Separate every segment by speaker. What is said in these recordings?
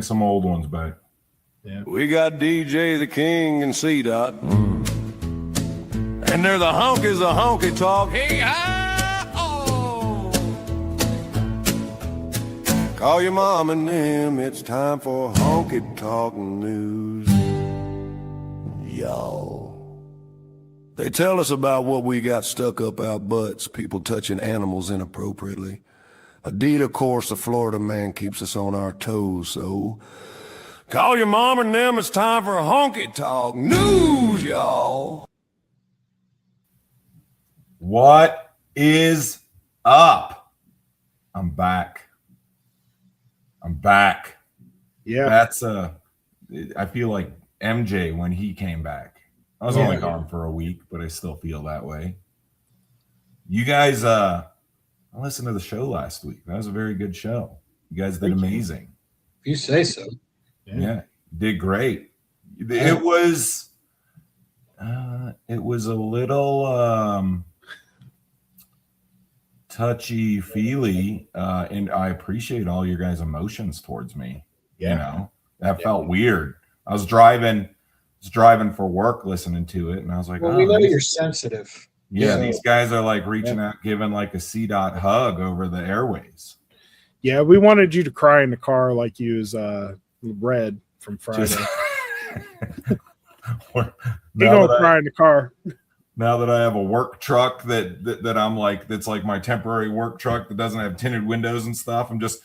Speaker 1: some old ones back.
Speaker 2: Yeah.
Speaker 3: We got DJ the King and C-Dot. And they're the honkies of honky talk. Hey-hi-oh! Call your mom and them, it's time for honky talk news. Y'all. They tell us about what we got stuck up our butts, people touching animals inappropriately. Indeed, of course, the Florida man keeps us on our toes, so call your mom and them, it's time for honky talk news, y'all.
Speaker 1: What is up? I'm back.
Speaker 2: Yeah.
Speaker 1: That's I feel like MJ when he came back. I was only gone for a week, but I still feel that way. You guys, I listened to the show last week. That was a very good show. You guys did amazing.
Speaker 4: If you say so.
Speaker 1: Yeah, you did great. It was a little touchy-feely, and I appreciate all your guys' emotions towards me.
Speaker 2: Yeah.
Speaker 1: You know, that felt weird. I was driving for work listening to it, and I was like,
Speaker 4: well, we know you're sensitive.
Speaker 1: Yeah, these guys are like reaching out, giving like a C-Dot hug over the airways.
Speaker 2: Yeah, we wanted you to cry in the car like you was Red from Friday. He gonna cry in the car.
Speaker 1: Now that I have a work truck that I'm like, that's like my temporary work truck that doesn't have tinted windows and stuff, I'm just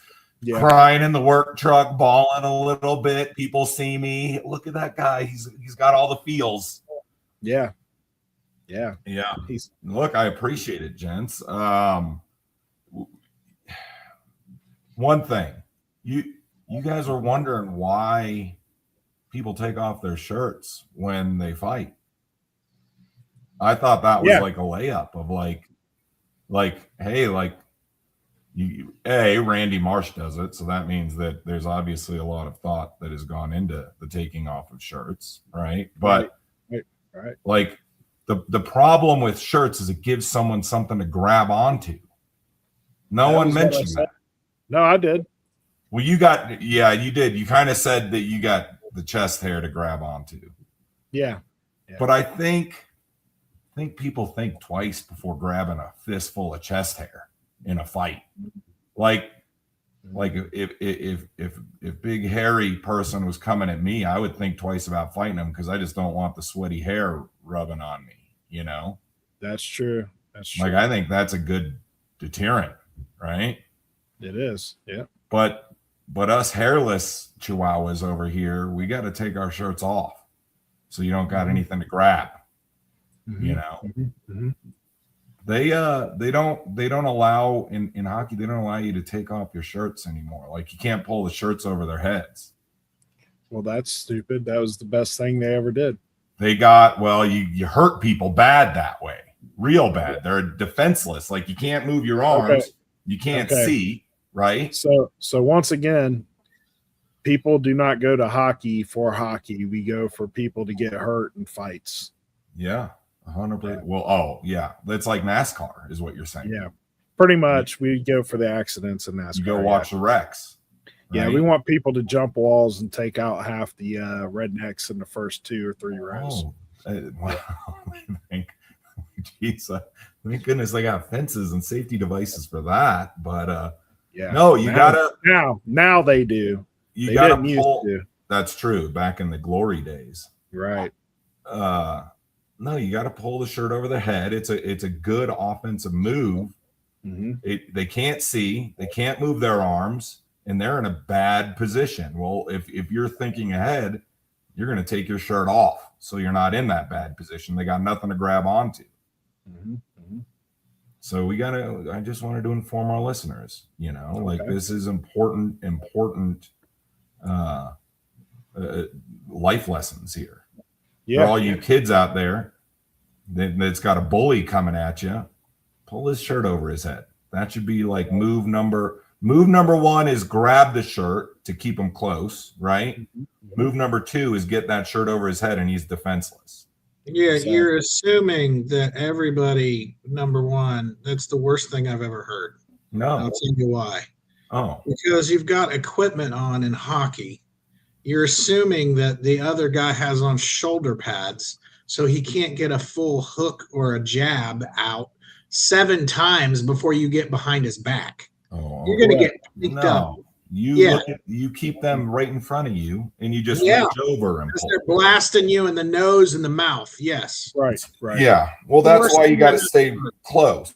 Speaker 1: crying in the work truck, bawling a little bit. People see me. Look at that guy. He's got all the feels.
Speaker 2: Yeah.
Speaker 1: Look, I appreciate it, gents. One thing, you guys are wondering why people take off their shirts when they fight. I thought that was like a layup of like, hey, like Randy Marsh does it, so that means that there's obviously a lot of thought that has gone into the taking off of shirts, right? But
Speaker 2: right.
Speaker 1: Like the problem with shirts is it gives someone something to grab onto. No one mentioned that.
Speaker 2: No, I did.
Speaker 1: Well, you did. You kind of said that you got the chest hair to grab onto.
Speaker 2: Yeah.
Speaker 1: But I think people think twice before grabbing a fistful of chest hair in a fight. Like if big hairy person was coming at me, I would think twice about fighting him because I just don't want the sweaty hair rubbing on me, you know?
Speaker 2: That's true.
Speaker 1: Like I think that's a good deterrent, right?
Speaker 2: It is. Yeah.
Speaker 1: But us hairless chihuahuas over here, we got to take our shirts off so you don't got anything to grab. You know, they don't allow in hockey, they don't allow you to take off your shirts anymore. Like you can't pull the shirts over their heads.
Speaker 2: Well, that's stupid. That was the best thing they ever did.
Speaker 1: You hurt people bad that way, real bad. They're defenseless. Like you can't move your arms. You can't see, right?
Speaker 2: So once again, people do not go to hockey for hockey. We go for people to get hurt in fights.
Speaker 1: Yeah, 100%. Well, that's like NASCAR, is what you're saying.
Speaker 2: Yeah, pretty much. We go for the accidents in NASCAR.
Speaker 1: You go watch the wrecks. Right?
Speaker 2: Yeah, we want people to jump walls and take out half the rednecks in the first 2 or 3 rounds.
Speaker 1: Geez, thank goodness they got fences and safety devices for that. But
Speaker 2: now they do.
Speaker 1: You got to pull. That's true. Back in the glory days,
Speaker 2: right?
Speaker 1: No, you got to pull the shirt over the head. It's a good offensive move. They can't see, they can't move their arms, and they're in a bad position. Well, if you're thinking ahead, you're going to take your shirt off, so you're not in that bad position. They got nothing to grab onto. So I just wanted to inform our listeners, this is important life lessons here. For all you kids out there that's got a bully coming at you, pull his shirt over his head. That should be like move number 1 is grab the shirt to keep him close, right? Move number 2 is get that shirt over his head and he's defenseless.
Speaker 4: Yeah, you're assuming that everybody, number 1, that's the worst thing I've ever heard.
Speaker 1: No.
Speaker 4: I'll tell you why.
Speaker 1: Oh.
Speaker 4: Because you've got equipment on in hockey you're assuming that the other guy has on shoulder pads, so he can't get a full hook or a jab out 7 times before you get behind his back.
Speaker 1: Oh,
Speaker 4: You're going to get picked up.
Speaker 1: no. You
Speaker 4: Yeah.
Speaker 1: you keep them right in front of you, and you just
Speaker 4: Yeah.
Speaker 1: reach over and
Speaker 4: Because
Speaker 1: pull.
Speaker 4: they're blasting you in the nose and the mouth. Yes.
Speaker 2: Right. Right.
Speaker 1: Yeah. Well,
Speaker 4: The
Speaker 1: that's
Speaker 4: worst
Speaker 1: why you
Speaker 4: thing
Speaker 1: got to
Speaker 4: is-
Speaker 1: stay close.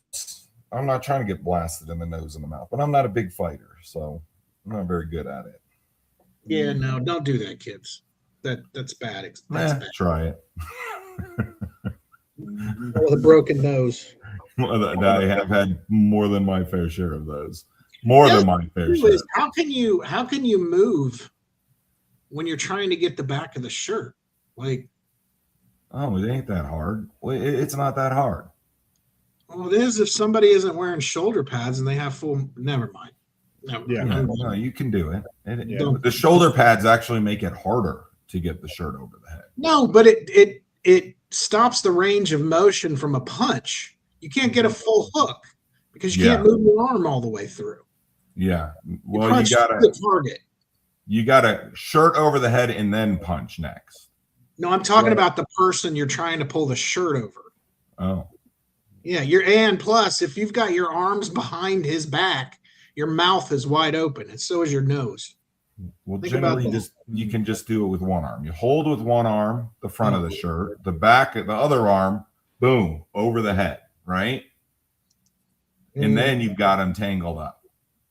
Speaker 1: I'm not trying to get blasted in the nose and the mouth, but I'm not a big fighter, so I'm not very good at it.
Speaker 4: Yeah, no, don't do that, kids. That's bad. That's bad.
Speaker 1: Try it.
Speaker 4: With a broken nose.
Speaker 1: I have had more than my fair share of those. More than my fair share.
Speaker 4: How can you move when you're trying to get the back of the shirt? Like,
Speaker 1: Oh, it ain't that hard. Well, it's not that hard.
Speaker 4: well, it is if somebody isn't wearing shoulder pads and they have full. Never mind.
Speaker 2: Yeah.
Speaker 1: No, you can do it.
Speaker 2: Yeah.
Speaker 1: The shoulder pads actually make it harder to get the shirt over the head.
Speaker 4: No, but it stops the range of motion from a punch. You can't get a full hook because you can't move your arm all the way through.
Speaker 1: Yeah. Well,
Speaker 4: punch
Speaker 1: you
Speaker 4: through the target.
Speaker 1: You got a shirt over the head and then punch next.
Speaker 4: No, I'm talking about the person you're trying to pull the shirt over.
Speaker 1: Oh.
Speaker 4: Yeah, and plus, if you've got your arms behind his back, your mouth is wide open, and so is your nose.
Speaker 1: Well,
Speaker 4: Think about
Speaker 1: generally,
Speaker 4: that.
Speaker 1: you can just do it with one arm. You hold with one arm the front of the shirt, the back of the other arm, boom, over the head, right? And then you've got him tangled up.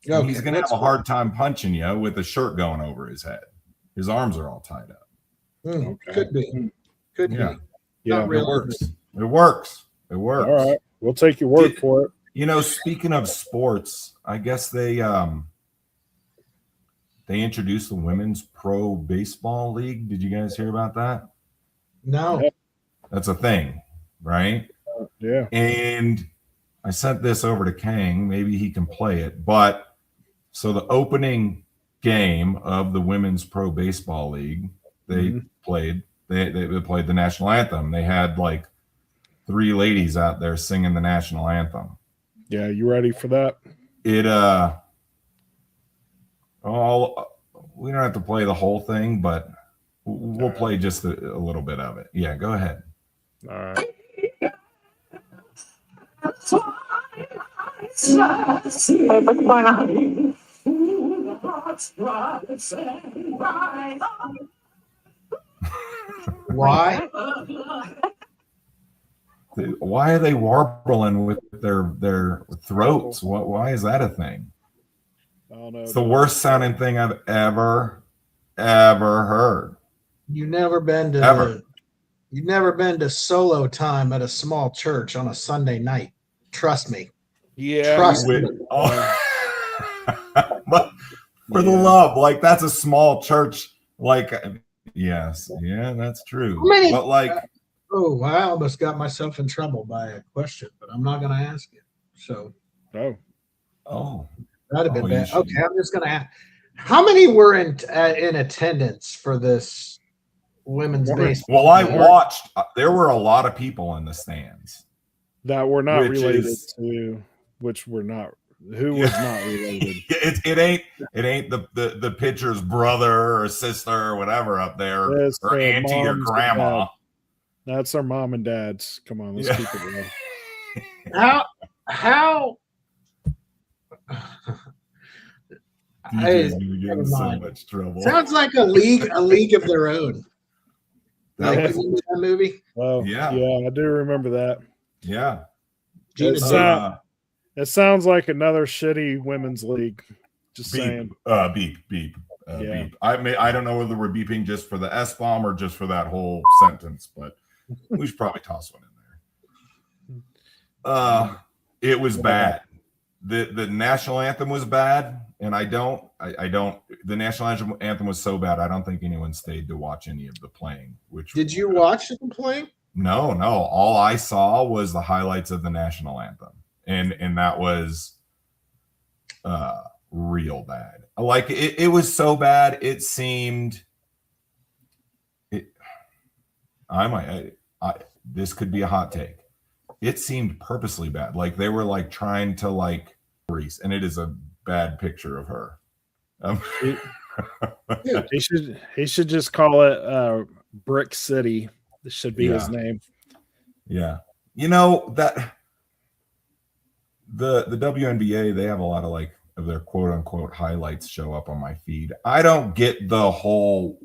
Speaker 4: Okay,
Speaker 1: He's going to have a hard time punching you with the shirt going over his head. His arms are all tied up.
Speaker 4: Could be. Could
Speaker 1: Yeah.
Speaker 4: be.
Speaker 2: Yeah.
Speaker 4: Not really.
Speaker 1: It works. It works. It works.
Speaker 2: All right. We'll take your word for it.
Speaker 1: You know, speaking of sports, I guess they introduced the Women's Pro Baseball League. Did you guys hear about that?
Speaker 4: No.
Speaker 1: That's a thing, right?
Speaker 2: Yeah.
Speaker 1: And I sent this over to Kang. Maybe he can play it. But so the opening game of the Women's Pro Baseball League, they played. They played the national anthem. They had like 3 ladies out there singing the national anthem.
Speaker 2: Yeah. You ready for that?
Speaker 1: We don't have to play the whole thing, but we'll play just a little bit of it. Yeah, go ahead.
Speaker 2: All right.
Speaker 4: Why?
Speaker 1: Why are they warbling with their throats? Why is that a thing?
Speaker 2: I don't know.
Speaker 1: It's the worst sounding thing I've ever heard.
Speaker 4: You've never been to solo time at a small church on a Sunday night. Trust me.
Speaker 2: Yeah.
Speaker 4: Trust me.
Speaker 1: But for the love, like that's a small church. Like, yes, yeah, that's true.
Speaker 4: Many-
Speaker 1: But like,
Speaker 4: Oh, I almost got myself in trouble by a question, but I'm not going to ask it. So
Speaker 2: Oh.
Speaker 4: that'd have been
Speaker 1: you
Speaker 4: bad.
Speaker 1: should.
Speaker 4: Okay, I'm just going to ask. How many were in attendance for this women's baseball?
Speaker 1: well, I watched. There were a lot of people in the stands.
Speaker 2: That we're not
Speaker 1: Which
Speaker 2: related
Speaker 1: is-
Speaker 2: to, which we're not. Who was not related?
Speaker 1: It ain't the pitcher's brother or sister or whatever up there,
Speaker 2: Yes,
Speaker 1: or auntie or
Speaker 2: moms and
Speaker 1: grandma.
Speaker 2: dads. That's our mom and dads. Come on, let's
Speaker 1: Yeah.
Speaker 2: keep it real.
Speaker 4: How
Speaker 1: DJ's gonna give
Speaker 4: never
Speaker 1: us so
Speaker 4: mind.
Speaker 1: much trouble.
Speaker 4: sounds like a league of their own.
Speaker 1: That
Speaker 4: Like,
Speaker 1: was-
Speaker 4: remember that movie?
Speaker 2: Oh,
Speaker 1: Yeah.
Speaker 2: yeah, I do remember that.
Speaker 1: yeah.
Speaker 4: Gina
Speaker 2: It's
Speaker 4: Davis.
Speaker 2: It sounds like another shitty women's league. Just saying.
Speaker 1: Beep, beep,
Speaker 2: Yeah.
Speaker 1: beep. I don't know whether we're beeping just for the S bomb or just for that whole sentence, but we should probably toss one in there. It was bad. The national anthem was bad, and I don't. The national anthem was so bad. I don't think anyone stayed to watch any of the playing.
Speaker 4: Did you watch them play?
Speaker 1: No. All I saw was the highlights of the national anthem, and that was real bad. Like it was so bad. It seemed. This could be a hot take. It seemed purposely bad. Like they were like trying to like Reese, and it is a bad picture of her.
Speaker 2: He should just call it Brick City. This should be his name.
Speaker 1: Yeah. You know that the WNBA, they have a lot of like of their quote unquote highlights show up on my feed. I don't get the whole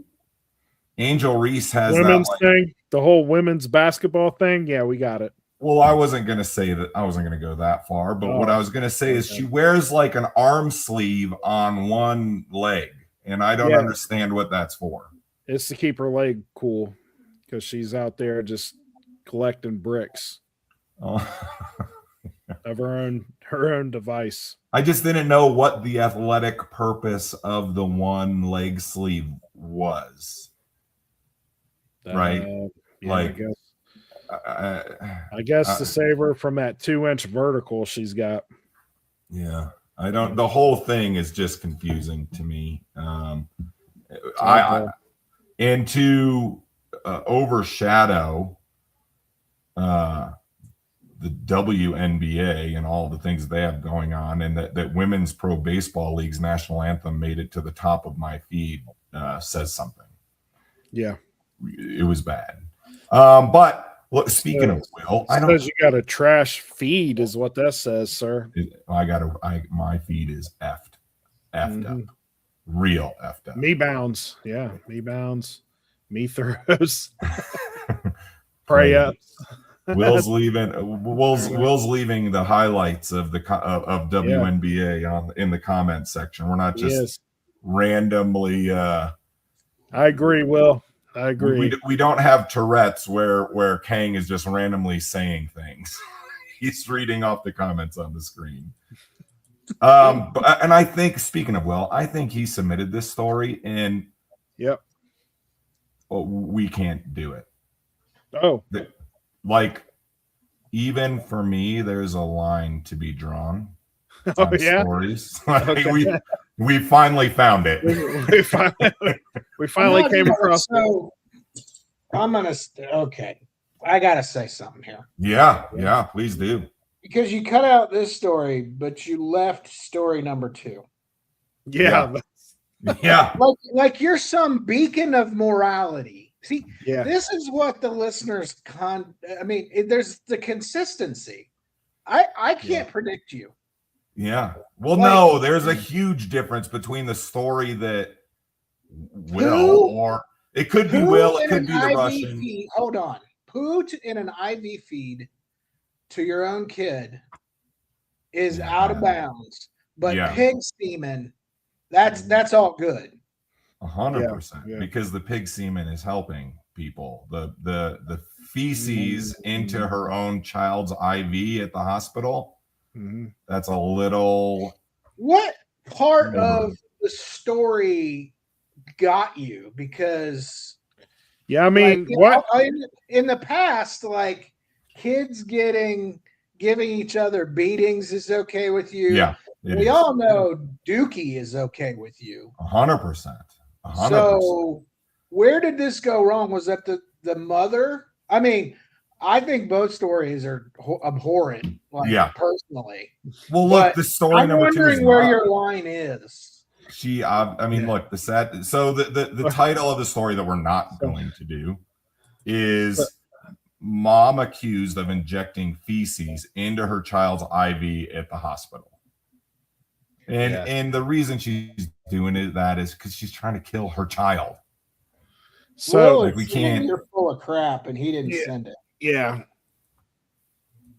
Speaker 1: Angel Reese has
Speaker 2: women's
Speaker 1: that, like,
Speaker 2: thing, the whole women's basketball thing. Yeah, we got it.
Speaker 1: well, I wasn't going to say that. I wasn't going to go that far, but what I was going to say is she wears like an arm sleeve on one leg, and I don't understand what that's for.
Speaker 2: It's to keep her leg cool because she's out there just collecting bricks of her own device.
Speaker 1: I just didn't know what the athletic purpose of the one leg sleeve was. Right?
Speaker 2: Yeah,
Speaker 1: like,
Speaker 2: I guess to save her from that 2-inch vertical she's got.
Speaker 1: Yeah, I don't. The whole thing is just confusing to me. And to overshadow the WNBA and all the things they have going on, and that Women's Pro Baseball League's national anthem made it to the top of my feed, says something.
Speaker 2: Yeah,
Speaker 1: it was bad. But look, speaking of Will, I don't.
Speaker 2: You got a trash feed, is what that says, sir.
Speaker 1: My feed is effed up, real effed up.
Speaker 2: Me bounds, me bounds, me throws, pray ups.
Speaker 1: Will's leaving the highlights of the of WNBA in the comment section. We're not just randomly. I
Speaker 2: agree, Will. I agree.
Speaker 1: We don't have Tourette's where Kang is just randomly saying things. He's reading off the comments on the screen. And I think, speaking of Will, I think he submitted this story, and we can't do it.
Speaker 2: Oh,
Speaker 1: like, even for me, there's a line to be drawn.
Speaker 2: Oh,
Speaker 1: stories. We finally found it.
Speaker 2: we finally came across.
Speaker 4: So I'm gonna. Okay, I gotta say something here.
Speaker 1: Yeah, please do.
Speaker 4: Because you cut out this story, but you left story number 2.
Speaker 2: Yeah.
Speaker 4: Like you're some beacon of morality. See, this is what the listeners there's the consistency. I can't predict you.
Speaker 1: Yeah. Well, no, there's a huge difference between the story that or it could be Will, it could be the Russian.
Speaker 4: Feed, hold on. Poo in an IV feed to your own kid is out of bounds. But pig semen, that's all good.
Speaker 1: 100%. Because the pig semen is helping people. The feces into her own child's IV at the hospital. That's a little.
Speaker 4: What part of the story got you? Because
Speaker 2: what
Speaker 4: in the past, like kids giving each other beatings is okay with you.
Speaker 1: Yeah,
Speaker 4: we all know Dookie is okay with you.
Speaker 1: 100%.
Speaker 4: So where did this go wrong? Was that the mother? I mean, I think both stories are abhorrent, personally.
Speaker 1: Well, look, the story number 2 is
Speaker 4: wondering where your line is.
Speaker 1: Look, the sad. So the title of the story that we're not going to do is mom accused of injecting feces into her child's IV at the hospital. And the reason she's doing that is because she's trying to kill her child.
Speaker 4: So we can't. You're full of crap, and he didn't send it.
Speaker 2: Yeah.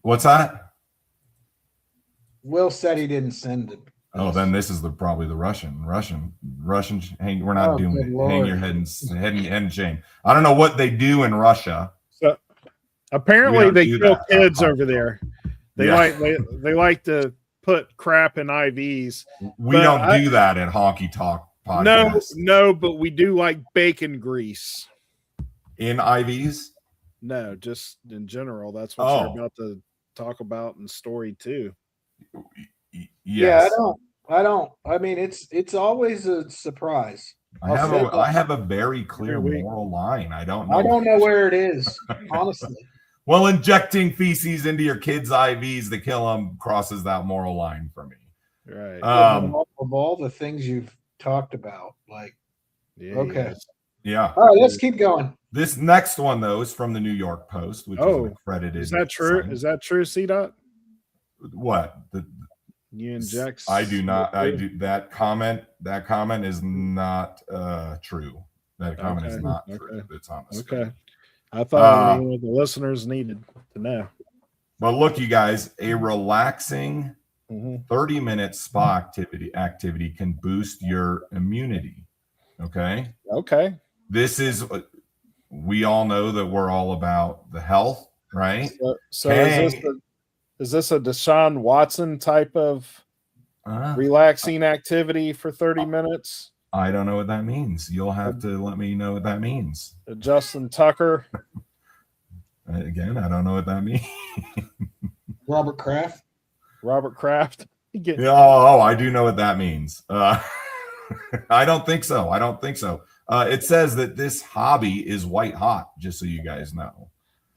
Speaker 1: What's that?
Speaker 4: Will said he didn't send it.
Speaker 1: Oh, then this is probably the Russian. We're not doing it.
Speaker 4: Lord.
Speaker 1: Hang your head in shame. I don't know what they do in Russia.
Speaker 2: So apparently they kill kids over there. They like to put crap in IVs.
Speaker 1: We don't do that at Honky Talk Podcast.
Speaker 2: No, but we do like bacon grease
Speaker 1: in IVs.
Speaker 2: No, just in general. That's what you're about to talk about in story 2.
Speaker 1: Yes.
Speaker 4: Yeah, I don't. I mean, it's always a surprise.
Speaker 1: I have a very clear moral line. I don't know.
Speaker 4: I don't know where it is, honestly.
Speaker 1: Well, injecting feces into your kids' IVs to kill them crosses that moral line for me.
Speaker 2: Right.
Speaker 4: Of all the things you've talked about. Like,
Speaker 2: Yeah,
Speaker 4: okay.
Speaker 1: Yeah.
Speaker 4: All right, let's keep going.
Speaker 1: This next one, though, is from the New York Post, which is an accredited.
Speaker 2: Is that true?
Speaker 1: site.
Speaker 2: Is that true, C-Dot?
Speaker 1: What?
Speaker 2: You inject?
Speaker 1: I do not. I do that comment. That comment is not true. That comment is not true. It's on the screen.
Speaker 2: Okay. I thought what the listeners needed to know.
Speaker 1: But look, you guys, a relaxing 30-minute spa activity can boost your immunity. Okay.
Speaker 2: Okay.
Speaker 1: This is, we all know that we're all about the health, right?
Speaker 2: So is this a Deshaun Watson type of relaxing activity for 30 minutes?
Speaker 1: I don't know what that means. You'll have to let me know what that means.
Speaker 2: Justin Tucker.
Speaker 1: Again, I don't know what that means.
Speaker 4: Robert Kraft.
Speaker 1: I do know what that means. I don't think so. It says that this hobby is white hot, just so you guys know.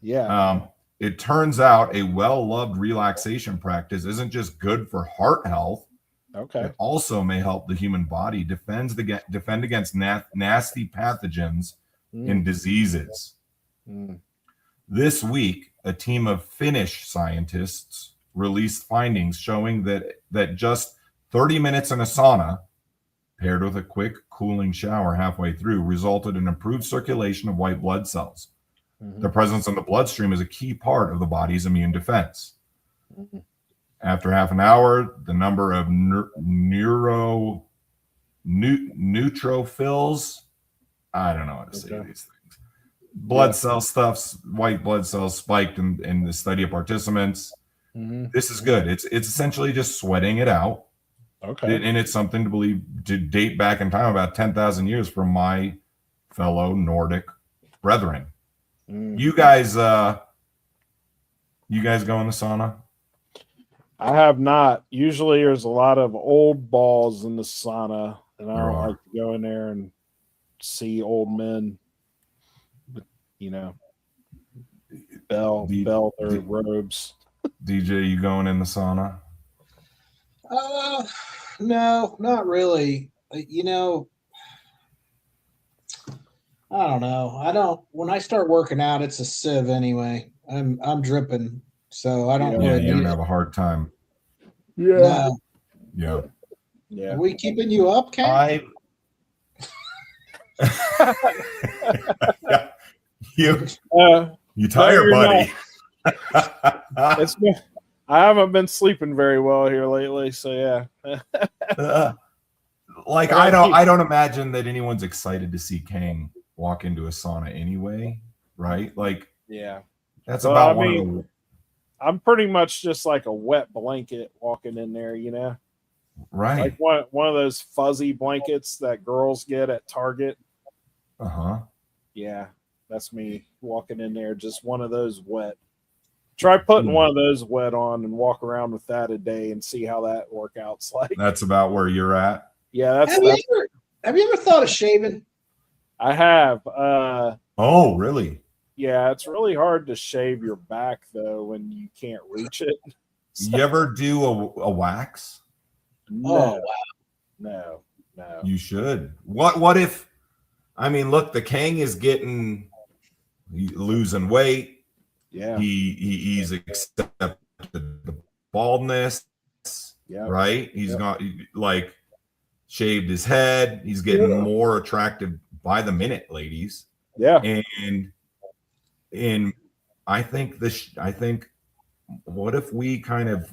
Speaker 2: Yeah.
Speaker 1: It turns out a well-loved relaxation practice isn't just good for heart health.
Speaker 2: Okay.
Speaker 1: It also may help the human body defend against nasty pathogens and diseases. This week, a team of Finnish scientists released findings showing that just 30 minutes in a sauna, paired with a quick cooling shower halfway through, resulted in improved circulation of white blood cells. The presence in the bloodstream is a key part of the body's immune defense. After half an hour, the number of neutrophils, I don't know how to say these things, blood cell stuffs, white blood cells spiked in the study of participants. This is good. It's essentially just sweating it out.
Speaker 2: Okay.
Speaker 1: And it's something to date back in time about 10,000 years from my fellow Nordic brethren. You guys go in the sauna?
Speaker 2: I have not. Usually there's a lot of old balls in the sauna, and I don't like to go in there and see old men with, bell their robes.
Speaker 4: DJ,
Speaker 1: you going in the sauna?
Speaker 4: No, not really. I don't know. I don't. When I start working out, it's a sieve anyway. I'm dripping, so I don't.
Speaker 1: Yeah, you don't have a hard time.
Speaker 2: Yeah.
Speaker 1: No.
Speaker 2: Yeah.
Speaker 4: Are we keeping you up, Ken?
Speaker 1: You tired, buddy?
Speaker 2: I haven't been sleeping very well here lately, so yeah.
Speaker 1: I don't imagine that anyone's excited to see Kang walk into a sauna anyway, right? Like,
Speaker 2: yeah,
Speaker 1: that's about one of the.
Speaker 2: I'm pretty much just like a wet blanket walking in there,
Speaker 1: Right.
Speaker 2: Like one of those fuzzy blankets that girls get at Target. Yeah, that's me walking in there, just one of those wet. Try putting one of those wet on and walk around with that a day and see how that workout's like. That's
Speaker 1: about where you're at.
Speaker 2: Yeah,
Speaker 4: Have you ever thought of shaving?
Speaker 2: I have.
Speaker 1: Oh, really?
Speaker 2: Yeah, it's really hard to shave your back though when you can't reach it.
Speaker 1: You ever do a wax?
Speaker 2: No. No.
Speaker 1: You should. What if? I mean, look, the Kang is losing weight.
Speaker 2: Yeah,
Speaker 1: he's accepted the baldness.
Speaker 2: Yeah,
Speaker 1: right. He's got shaved his head. He's getting more attractive by the minute, ladies.
Speaker 2: Yeah,
Speaker 1: and I think what if we kind of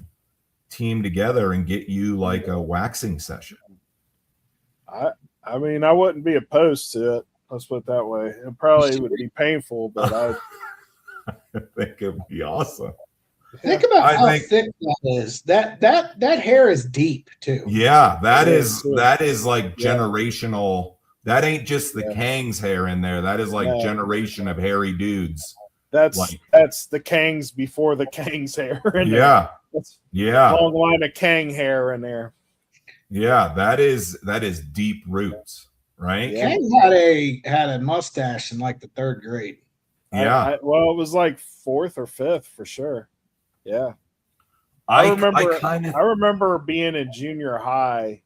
Speaker 1: team together and get you like a waxing session?
Speaker 2: I mean, I wouldn't be opposed to it. Let's put it that way. It probably would be painful, but I
Speaker 1: think it'd be awesome.
Speaker 4: Think about how thick that is. That hair is deep too.
Speaker 1: Yeah, that is like generational. That ain't just the Kang's hair in there. That is like generation of hairy dudes.
Speaker 2: That's the Kang's before the Kang's hair.
Speaker 1: Yeah.
Speaker 2: Long line of Kang hair in there.
Speaker 1: Yeah, that is deep roots, right?
Speaker 4: Kang had a mustache in like the 3rd grade.
Speaker 1: Yeah.
Speaker 2: It was like 4th or 5th for sure. Yeah.
Speaker 1: I
Speaker 2: remember being in junior high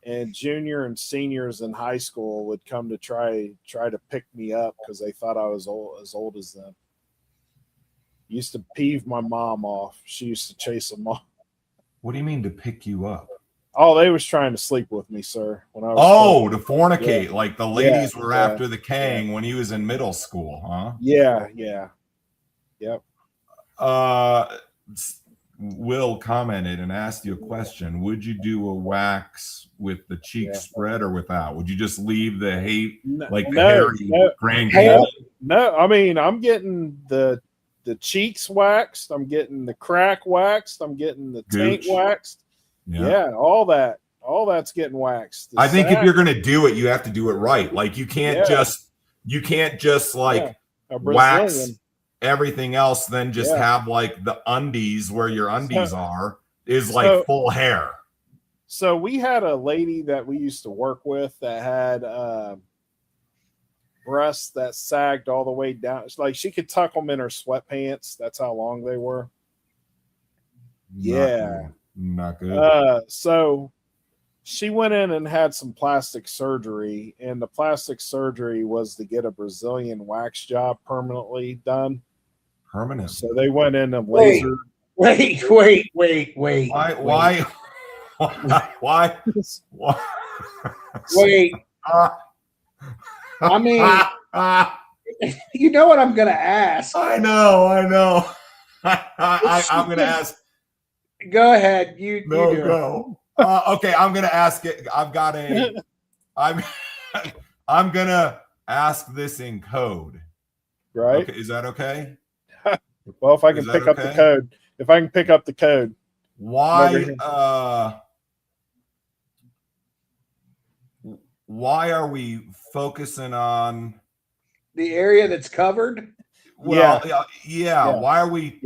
Speaker 2: and junior and seniors in high school would come to try to pick me up because they thought I was as old as them. Used to peeve my mom off. She used to chase them off.
Speaker 1: What do you mean to pick you up?
Speaker 2: Oh, they was trying to sleep with me, sir. When I was
Speaker 1: to fornicate,
Speaker 2: Yeah.
Speaker 1: like the ladies were
Speaker 2: yeah,
Speaker 1: after the Kang when he was in middle school, huh?
Speaker 2: Yep.
Speaker 1: Will commented and asked you a question. Would you do a wax with the cheek spread or without? Would you just leave the hairy grand canyon?
Speaker 2: No, I mean, I'm getting the cheeks waxed. I'm getting the crack waxed. I'm getting the taint waxed. Yeah, all that's getting waxed.
Speaker 1: I think if you're gonna do it, you have to do it right. Like you can't just like wax everything else, then just have like the undies where your undies are is like full hair.
Speaker 2: So we had a lady that we used to work with that had breasts that sagged all the way down. It's like she could tuck them in her sweatpants. That's how long they were.
Speaker 1: Not good.
Speaker 2: So she went in and had some plastic surgery, and the plastic surgery was to get a Brazilian wax job permanently done.
Speaker 1: Permanent.
Speaker 2: So they went in and lasered.
Speaker 4: Wait.
Speaker 1: Why?
Speaker 4: Wait. I mean, you know what I'm going to ask.
Speaker 1: I know. I'm going to ask.
Speaker 4: Go ahead. You
Speaker 1: go. Okay, I'm going to ask it. I'm going to ask this in code.
Speaker 2: Right.
Speaker 1: Okay, is that okay?
Speaker 2: Well, if I can pick up the code. If I can pick up the code.
Speaker 1: Why are we focusing on
Speaker 4: the area that's covered?
Speaker 1: Well, yeah. Why are we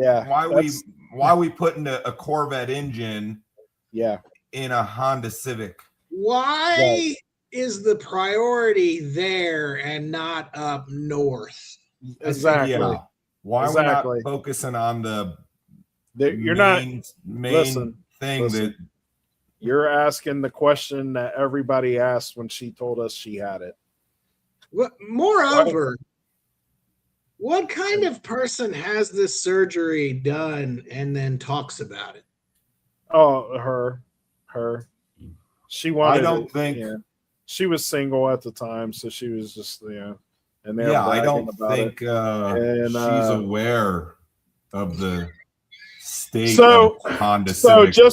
Speaker 1: putting a Corvette engine in a Honda Civic?
Speaker 4: Why is the priority there and not up north?
Speaker 2: Exactly.
Speaker 1: Yeah. Why are we not focusing on the main thing that
Speaker 2: you're asking the question that everybody asked when she told us she had it.
Speaker 4: Moreover, what kind of person has this surgery done and then talks about it?
Speaker 2: Oh, her. She wanted.
Speaker 1: I don't think
Speaker 2: she was single at the time, so she was just and
Speaker 1: I don't think she's aware of the state of Honda Civic.
Speaker 2: So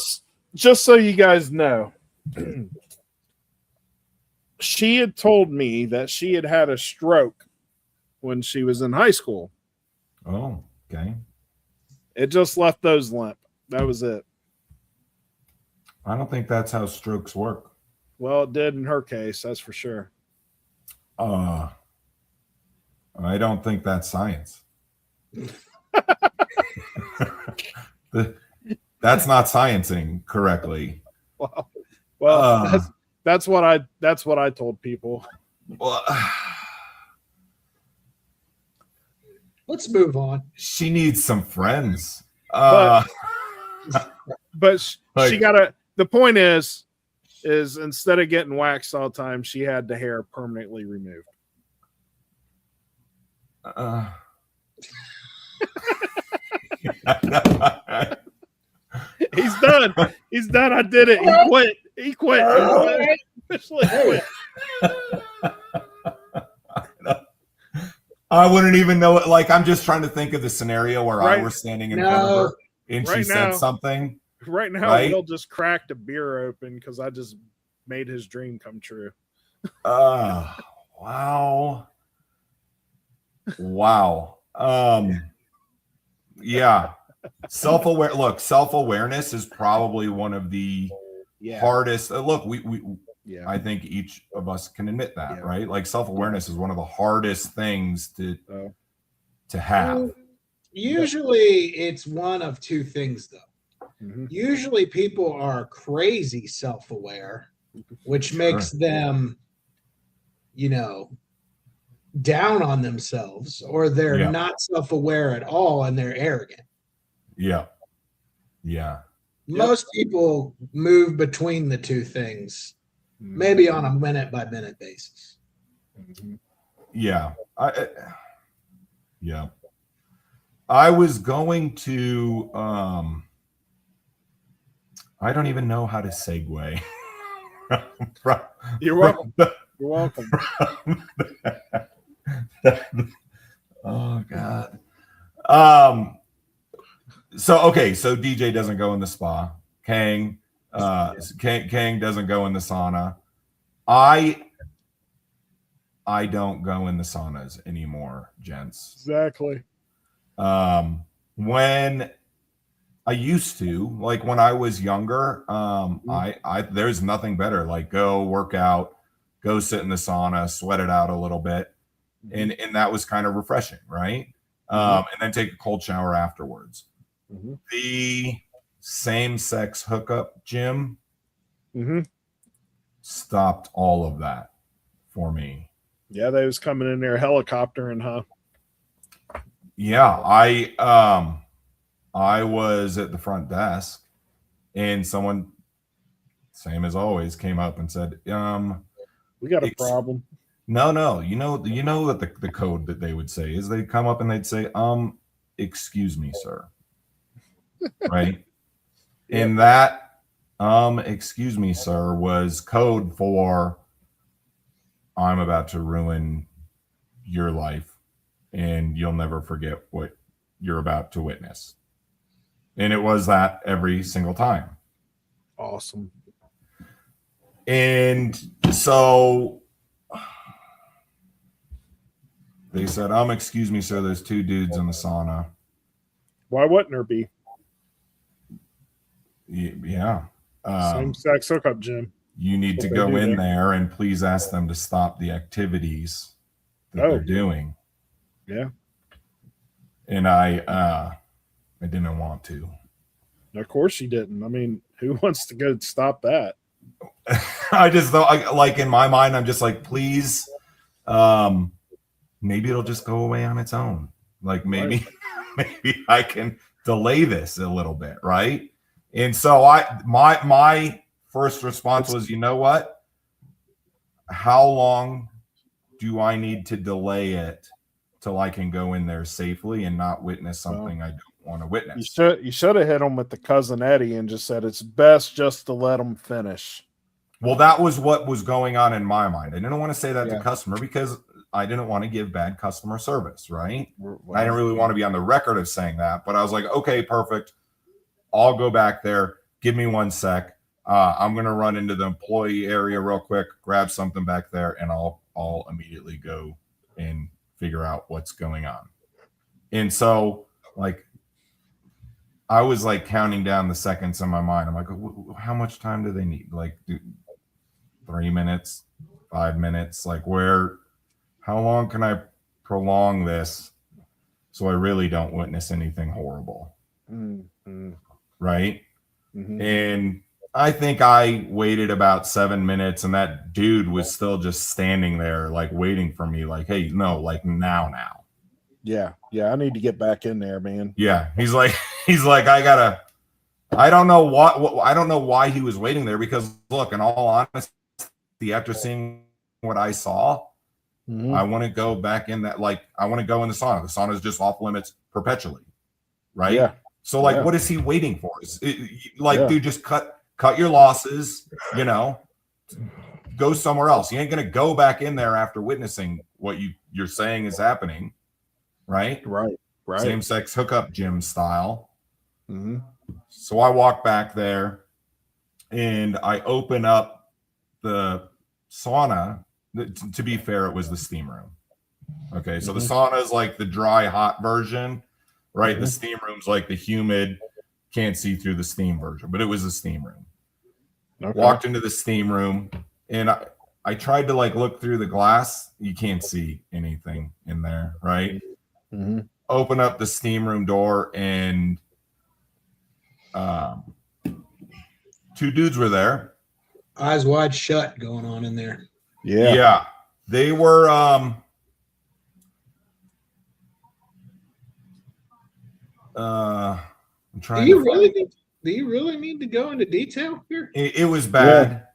Speaker 2: just so you guys know, she had told me that she had had a stroke when she was in high school.
Speaker 1: Oh, okay.
Speaker 2: It just left those limp. That was it.
Speaker 1: I don't think that's how strokes work.
Speaker 2: Well, it did in her case, that's for sure.
Speaker 1: I don't think that's science. That's not sciencing correctly.
Speaker 2: Well, that's what I told people.
Speaker 1: Well,
Speaker 4: let's move on.
Speaker 1: She needs some friends.
Speaker 2: But she got the point is instead of getting waxed all the time, she had the hair permanently removed. He's done. I did it. He quit. Officially quit.
Speaker 1: I wouldn't even know it. Like, I'm just trying to think of the scenario where I was standing in front of her and she said something.
Speaker 2: Right now, Will just cracked a beer open because I just made his dream come true.
Speaker 1: Wow. Yeah. Self-awareness is probably one of the hardest. I think each of us can admit that, right? Like self-awareness is one of the hardest things to have.
Speaker 4: Usually it's one of two things though.
Speaker 2: Mm-hmm.
Speaker 4: Usually people are crazy self-aware, which makes them, down on themselves, or they're not self-aware at all and they're arrogant.
Speaker 1: Yeah.
Speaker 4: Most people move between the two things. maybe on a minute by minute basis.
Speaker 1: Yeah. Yeah. I was going to I don't even know how to segue.
Speaker 2: You're welcome. You're welcome.
Speaker 1: Oh God. So DJ doesn't go in the spa. Kang doesn't go in the sauna. I don't go in the saunas anymore, gents.
Speaker 2: Exactly.
Speaker 1: When I used to, like when I was younger, I there's nothing better. Like go work out, go sit in the sauna, sweat it out a little bit, and that was kind of refreshing, right? And then take a cold shower afterwards. The same-sex hookup gym stopped all of that for me.
Speaker 2: Yeah, they was coming in there helicoptering, huh?
Speaker 1: Yeah, I was at the front desk, and someone, same as always, came up and said,
Speaker 2: we got a problem.
Speaker 1: No, you know that the code that they would say is they'd come up and they'd say, excuse me, sir. Right?
Speaker 2: Yep.
Speaker 1: And that excuse me, sir, was code for I'm about to ruin your life and you'll never forget what you're about to witness. And it was that every single time.
Speaker 2: Awesome.
Speaker 1: And so they said, excuse me, sir, there's two dudes in the sauna.
Speaker 2: Why wouldn't there be?
Speaker 1: Yeah.
Speaker 2: Same-sex hookup gym.
Speaker 1: You need to go in there and please ask them to stop the activities that they're doing.
Speaker 2: Yeah.
Speaker 1: And I didn't want to.
Speaker 2: Of course you didn't. I mean, who wants to go stop that?
Speaker 1: I just thought, like in my mind, I'm just like, please, maybe it'll just go away on its own. Like maybe I can delay this a little bit, right? And so my first response was, you know what? How long do I need to delay it till I can go in there safely and not witness something I don't want to witness?
Speaker 2: You should have hit him with the cousin Eddie and just said it's best just to let them finish.
Speaker 1: Well, that was what was going on in my mind. I didn't want to say that to customer because I didn't want to give bad customer service, right? I didn't really want to be on the record of saying that, but I was like, okay, perfect. I'll go back there. Give me 1 sec. I'm going to run into the employee area real quick, grab something back there, and I'll immediately go and figure out what's going on. And so, like, I was like counting down the seconds in my mind. I'm like, how much time do they need? Like, 3 minutes, 5 minutes? Like, how long can I prolong this so I really don't witness anything horrible? Right? And I think I waited about 7 minutes, and that dude was still just standing there, like waiting for me. Like, hey, no, like now.
Speaker 2: Yeah, I need to get back in there, man.
Speaker 1: Yeah, he's like, I don't know I don't know why he was waiting there because look, in all honesty, after seeing what I saw, I want to go back in that. Like, I want to go in the sauna. The sauna is just off limits perpetually, right?
Speaker 2: Yeah.
Speaker 1: So, like, what is he waiting for? Dude, just cut your losses, go somewhere else. You ain't going to go back in there after witnessing what you're saying is happening, right?
Speaker 2: Right.
Speaker 1: Same-sex hookup gym style. So I walk back there and I open up the sauna. To be fair, it was the steam room. Okay, so the sauna is like the dry, hot version. Right, the steam room's like the humid, can't see through the steam version, but it was a steam room. Okay. Walked into the steam room, and I tried to like look through the glass. You can't see anything in there, right? Open up the steam room door, and 2 dudes were there,
Speaker 4: eyes wide shut, going on in there.
Speaker 1: Yeah, they were. I'm trying.
Speaker 4: Do you really need to go into detail here?
Speaker 1: It was bad.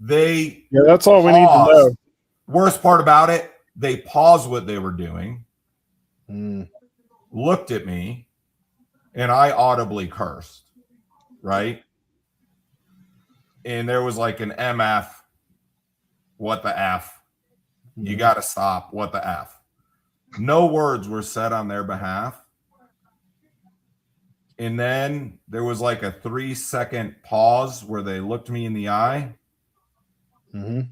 Speaker 2: that's all we need to know.
Speaker 1: Worst part about it, they paused what they were doing, looked at me, and I audibly cursed, right? And there was like an MF, what the F? You got to stop, what the F? No words were said on their behalf. And then there was like a 3-second pause where they looked me in the eye. And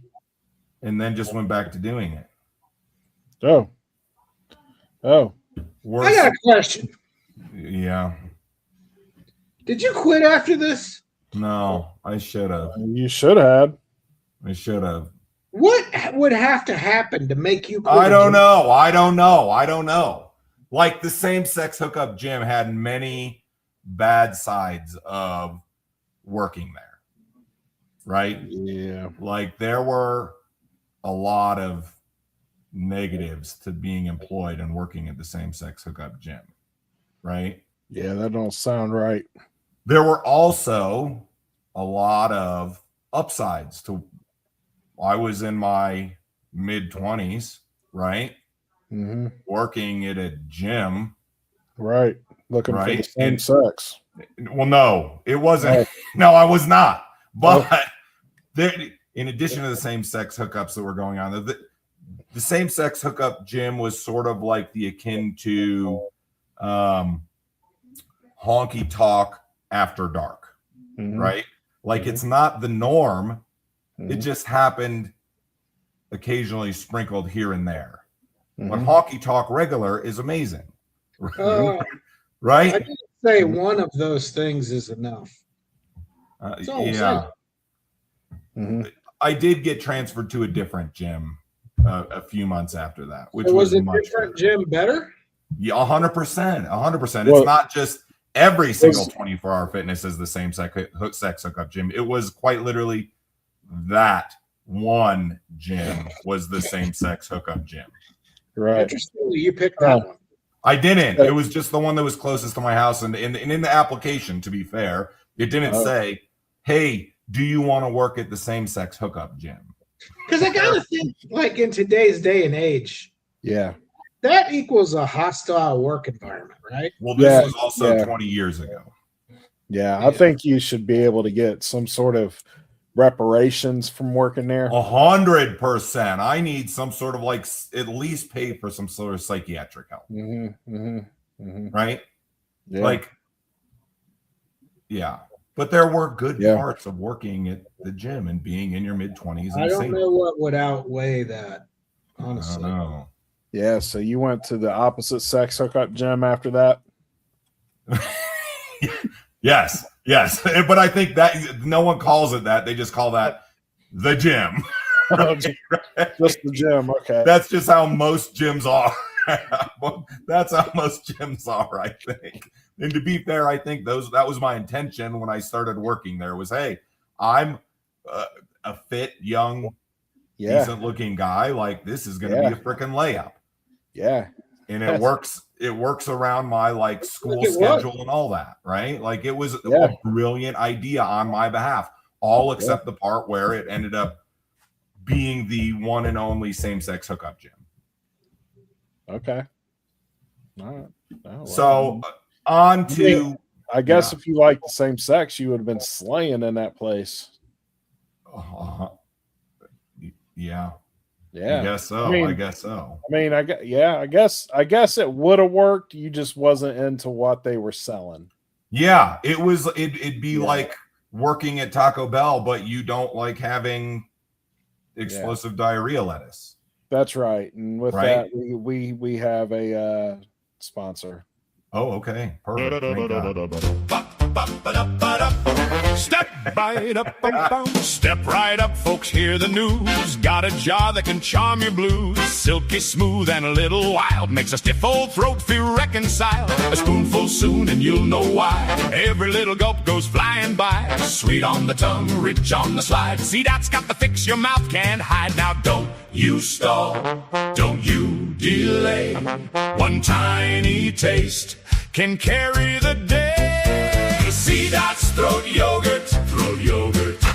Speaker 1: then just went back to doing it.
Speaker 2: Oh.
Speaker 1: Worse.
Speaker 4: I got a question.
Speaker 1: Yeah.
Speaker 4: Did you quit after this?
Speaker 1: No, I should have.
Speaker 2: You should have.
Speaker 1: I should have.
Speaker 4: What would have to happen to make you quit?
Speaker 1: I don't know. Like the same-sex hookup gym had many bad sides of working there. Right?
Speaker 2: Yeah.
Speaker 1: Like there were a lot of negatives to being employed and working at the same-sex hookup gym. Right?
Speaker 2: Yeah, that don't sound right.
Speaker 1: There were also a lot of upsides to. I was in my mid-20s, right? Working at a gym.
Speaker 2: Right. Looking for the same sex.
Speaker 1: Well, no, it wasn't. No, I was not. But there, in addition to the same-sex hookups that were going on, the same-sex hookup gym was sort of like the akin to honky talk after dark, right? Like it's not the norm. It just happened occasionally sprinkled here and there. But honky talk regular is amazing. Right?
Speaker 4: I didn't say one of those things is enough.
Speaker 1: Yeah. I did get transferred to a different gym a few months after that, which
Speaker 4: so was a
Speaker 1: much
Speaker 4: different gym better?
Speaker 1: Yeah, 100%. 100%. It's not just every single 24-hour fitness is the same sex hookup gym. It was quite literally that one gym was the same sex hookup gym.
Speaker 2: Right.
Speaker 4: Interestingly, you picked that one.
Speaker 1: I didn't. It was just the one that was closest to my house. And in the application, to be fair, it didn't say, hey, do you want to work at the same sex hookup gym?
Speaker 4: Because I gotta think, like in today's day and age, that equals a hostile work environment, right?
Speaker 1: Well, this was also 20 years ago.
Speaker 2: Yeah, I think you should be able to get some sort of reparations from working there.
Speaker 1: 100%. I need some sort of like at least pay for some sort of psychiatric help. Right?
Speaker 2: Yeah.
Speaker 1: Like, yeah. But there were good parts of working at the gym and being in your mid-20s.
Speaker 4: I don't know what would outweigh that, honestly.
Speaker 1: I don't know.
Speaker 2: Yeah, so you went to the opposite sex hookup gym after that?
Speaker 1: Yes. But I think that no one calls it that. They just call that the gym.
Speaker 2: Just the gym. Okay.
Speaker 1: That's just how most gyms are. That's how most gyms are, I think. And to be fair, I think that was my intention when I started working there was, hey, I'm a fit, young, decent-looking guy. Like, this is going to be a freaking layup.
Speaker 2: Yeah.
Speaker 1: And it works around my like school schedule and all that, right? Like it was a brilliant idea on my behalf, all except the part where it ended up being the one and only same-sex hookup gym.
Speaker 2: Okay. All right. Oh, well.
Speaker 1: So on to,
Speaker 2: I guess if you like the same sex, you would have been slaying in that place.
Speaker 1: Yeah.
Speaker 2: Yeah,
Speaker 1: I guess so. I guess so.
Speaker 2: I mean, I guess it would have worked. You just wasn't into what they were selling.
Speaker 1: Yeah, it'd be like working at Taco Bell, but you don't like having explosive diarrhea lettuce.
Speaker 2: That's right. And with that, we have a sponsor.
Speaker 1: Oh, okay. Perfect.
Speaker 5: Step right up, folks, hear the news. Got a jar that can charm your blues. Silky smooth and a little wild. Makes a stiff old throat feel reconciled. A spoonful soon and you'll know why. Every little gulp goes flying by. Sweet on the tongue, rich on the slide. See, that's got the fix your mouth can't hide. Now don't you stall, don't you delay. One tiny taste can carry the day. C-Dot's throat yogurt.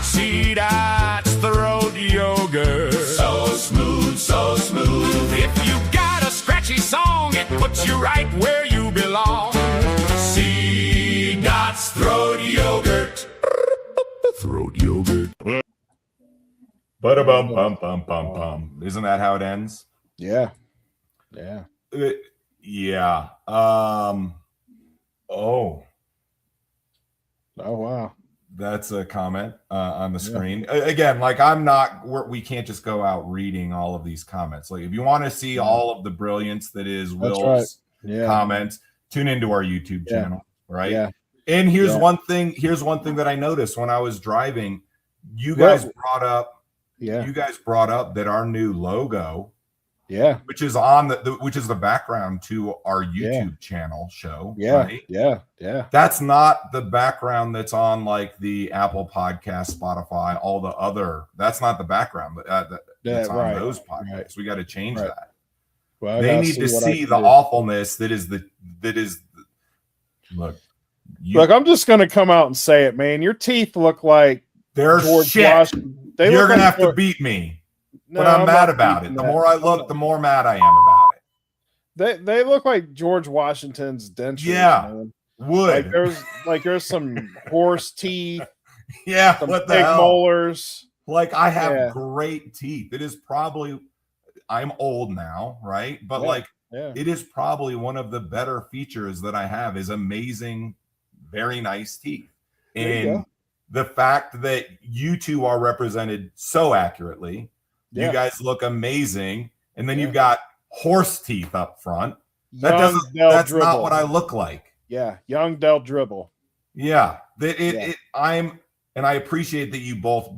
Speaker 5: C-Dot's throat puts you right where you belong. See Dot's Throat Yogurt. Throat Yogurt.
Speaker 1: Bum bum bum bum bum. Isn't that how it ends?
Speaker 2: Yeah.
Speaker 1: Yeah. Oh
Speaker 2: wow.
Speaker 1: That's a comment on the screen. Again, like we can't just go out reading all of these comments. Like if you want to see all of the brilliance that is Will's comments, tune into our YouTube channel, right? Yeah. And here's one thing that I noticed when I was driving. You guys brought up that our new logo, which is on which is the background to our YouTube channel show, right? That's not the background that's on like the Apple Podcast, Spotify, all the other. That's not the background that's on those podcasts. We got to change that. Well, they need to see the awfulness that is look.
Speaker 2: Look, I'm just going to come out and say it, man. Your teeth look like
Speaker 1: they're
Speaker 2: George
Speaker 1: shit.
Speaker 2: Washington.
Speaker 1: You're going to have to beat me. No, but I'm mad about it. The more I look, the more mad I am about
Speaker 2: it. They look like George Washington's dentures.
Speaker 1: Yeah,
Speaker 2: man.
Speaker 1: Would.
Speaker 2: There's some horse teeth.
Speaker 1: Yeah,
Speaker 2: some
Speaker 1: what the
Speaker 2: big
Speaker 1: hell?
Speaker 2: Molars.
Speaker 1: Like I have great teeth. It is probably I'm old now, right? But it is probably one of the better features that I have is amazing, very nice teeth. And the fact that you two are represented so accurately. You guys look amazing, and then you've got horse teeth up front. That's not what I look like.
Speaker 2: Yeah, young Del Dribble.
Speaker 1: Yeah, I appreciate that you both,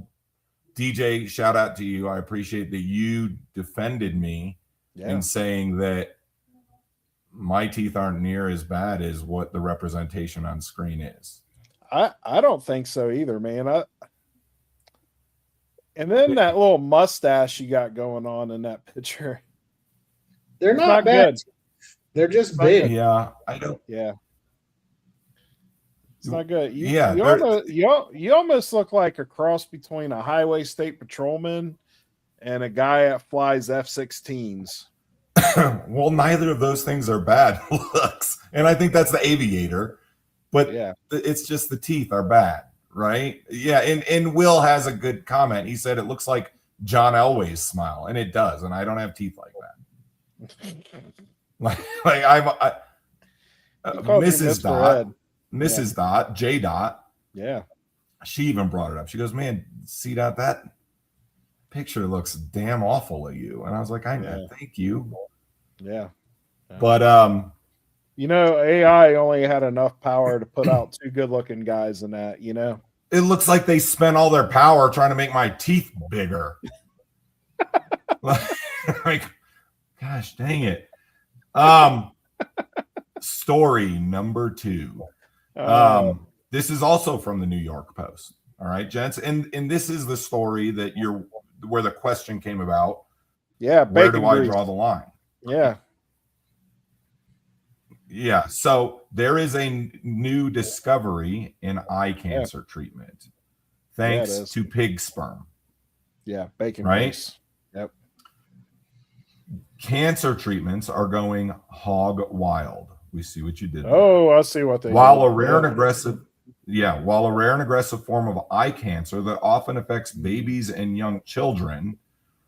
Speaker 1: DJ. Shout out to you. I appreciate that you defended me in saying that my teeth aren't near as bad as what the representation on screen is.
Speaker 2: I don't think so either, man. And then that little mustache you got going on in that picture.
Speaker 4: They're not bad. Good. They're just big.
Speaker 1: Yeah, I don't.
Speaker 2: Yeah. It's not good. You almost look like a cross between a highway state patrolman and a guy that flies F-16s.
Speaker 1: Well, neither of those things are bad looks. And I think that's the aviator. But it's just the teeth are bad. Right? Yeah, and Will has a good comment. He said it looks like John Elway's smile, and it does. And I don't have teeth like that. Mrs. Dot, J. Dot.
Speaker 2: Yeah,
Speaker 1: she even brought it up. She goes, "Man, see that picture looks damn awful of you." And I was like, "I thank you."
Speaker 2: Yeah,
Speaker 1: but
Speaker 2: AI only had enough power to put out two good-looking guys in that,
Speaker 1: It looks like they spent all their power trying to make my teeth bigger. Like, gosh, dang it. Story number 2. This is also from the New York Post. All right, gents. And this is the story that where the question came about.
Speaker 2: Yeah.
Speaker 1: Where do I draw the line?
Speaker 2: Yeah.
Speaker 1: Yeah, so there is a new discovery in eye cancer treatment, thanks to pig sperm.
Speaker 2: Yeah, bacon
Speaker 1: grease.
Speaker 2: Right? Yep.
Speaker 1: Cancer treatments are going hog wild. We see what you did there.
Speaker 2: Oh, I see what they
Speaker 1: While a rare and aggressive form of eye cancer that often affects babies and young children,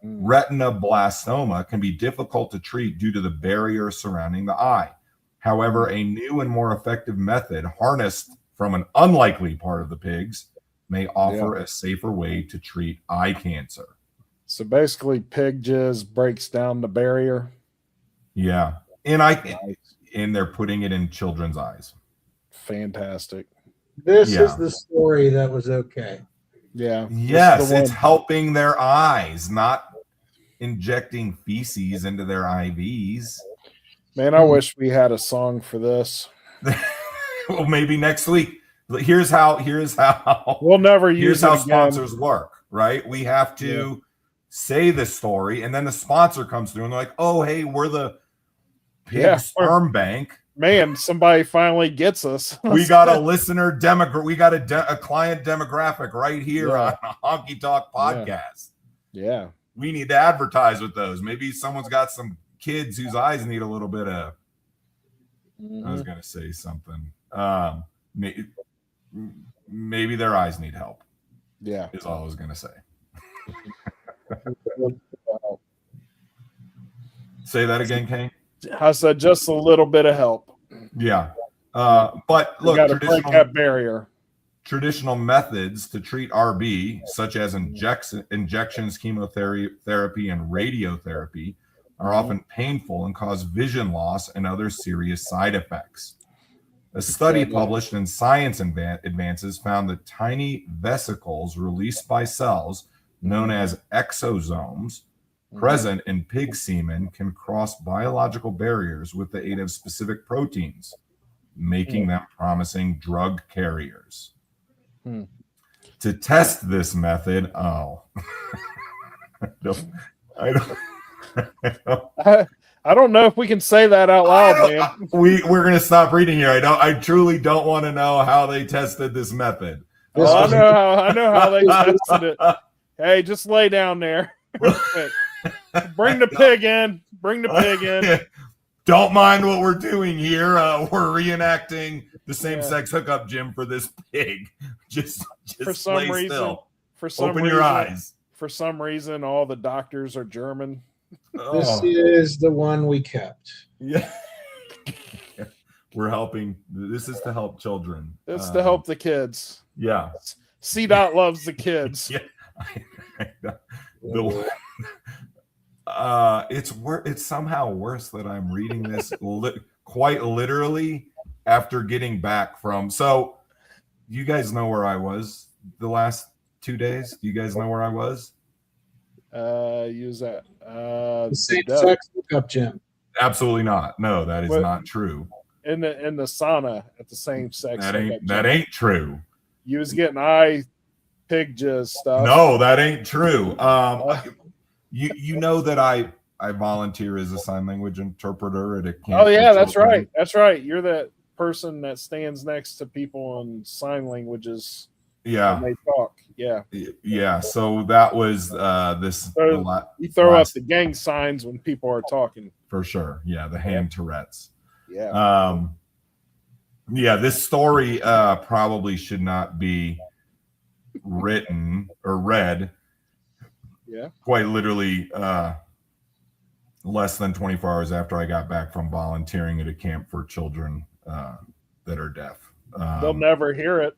Speaker 1: retinoblastoma can be difficult to treat due to the barrier surrounding the eye. However, a new and more effective method harnessed from an unlikely part of the pigs may offer a safer way to treat eye cancer.
Speaker 2: So basically, pig jizz breaks down the barrier.
Speaker 1: Yeah. And they're putting it in children's eyes.
Speaker 2: Fantastic.
Speaker 4: This is the story that was okay.
Speaker 2: Yeah.
Speaker 1: Yes, it's helping their eyes, not injecting feces into their IVs.
Speaker 2: Man, I wish we had a song for this.
Speaker 1: Well, maybe next week. Here's how
Speaker 2: we'll never use
Speaker 1: here's how sponsors work, right? We have to say the story, and then the sponsor comes through and they're like, "Oh, hey, we're the pig sperm bank."
Speaker 2: Man, somebody finally gets us.
Speaker 1: We got a listener demographic. We got a client demographic right here on a Honky Talk podcast.
Speaker 2: Yeah,
Speaker 1: we need to advertise with those. Maybe someone's got some kids whose eyes need a little bit of I was going to say something. Maybe their eyes need help.
Speaker 2: Yeah.
Speaker 1: Is all I was going to say. Say that again, Kane.
Speaker 2: I said just a little bit of help.
Speaker 1: Yeah. But look,
Speaker 2: got to break that barrier.
Speaker 1: Traditional methods to treat RB, such as injections, chemotherapy, and radiotherapy, are often painful and cause vision loss and other serious side effects. A study published in Science Advances found that tiny vesicles released by cells known as exosomes present in pig semen can cross biological barriers with the aid of specific proteins, making them promising drug carriers. To test this method, I
Speaker 2: don't know if we can say that out loud, man.
Speaker 1: We're gonna stop reading here. I truly don't want to know how they tested this method.
Speaker 2: I know how they tested it. Hey, just lay down there. Bring the pig in. Bring the pig in.
Speaker 1: Don't mind what we're doing here. We're reenacting the same-sex hookup, Jim, for this pig. Just
Speaker 2: for some reason,
Speaker 1: still.
Speaker 2: Open
Speaker 1: your eyes.
Speaker 2: For some reason, all the doctors are German.
Speaker 4: This is the one we kept.
Speaker 1: Yeah. We're helping. This is to help children.
Speaker 2: It's to help the kids.
Speaker 1: Yeah.
Speaker 2: CDOT loves the kids.
Speaker 1: Yeah. It's somehow worse that I'm reading this quite literally after getting back from. So, you guys know where I was the last 2 days? Do you guys know where I was?
Speaker 2: Use that.
Speaker 4: The same sex hookup, Jim.
Speaker 1: Absolutely not. No, that is not true.
Speaker 2: In the sauna at the same sex.
Speaker 1: That ain't true.
Speaker 2: You was getting pig jizz stuff.
Speaker 1: No, that ain't true. You know that I volunteer as a sign language interpreter at a camp.
Speaker 2: Oh yeah, that's right. That's right. You're that person that stands next to people in sign languages.
Speaker 1: Yeah,
Speaker 2: when they talk. Yeah.
Speaker 1: Yeah. So that was this.
Speaker 2: You throw up the gang signs when people are talking.
Speaker 1: For sure. Yeah, the hand Tourette's.
Speaker 2: Yeah.
Speaker 1: Yeah, this story probably should not be written or read.
Speaker 2: Yeah.
Speaker 1: Quite literally less than 24 hours after I got back from volunteering at a camp for children that are deaf.
Speaker 2: They'll never hear it.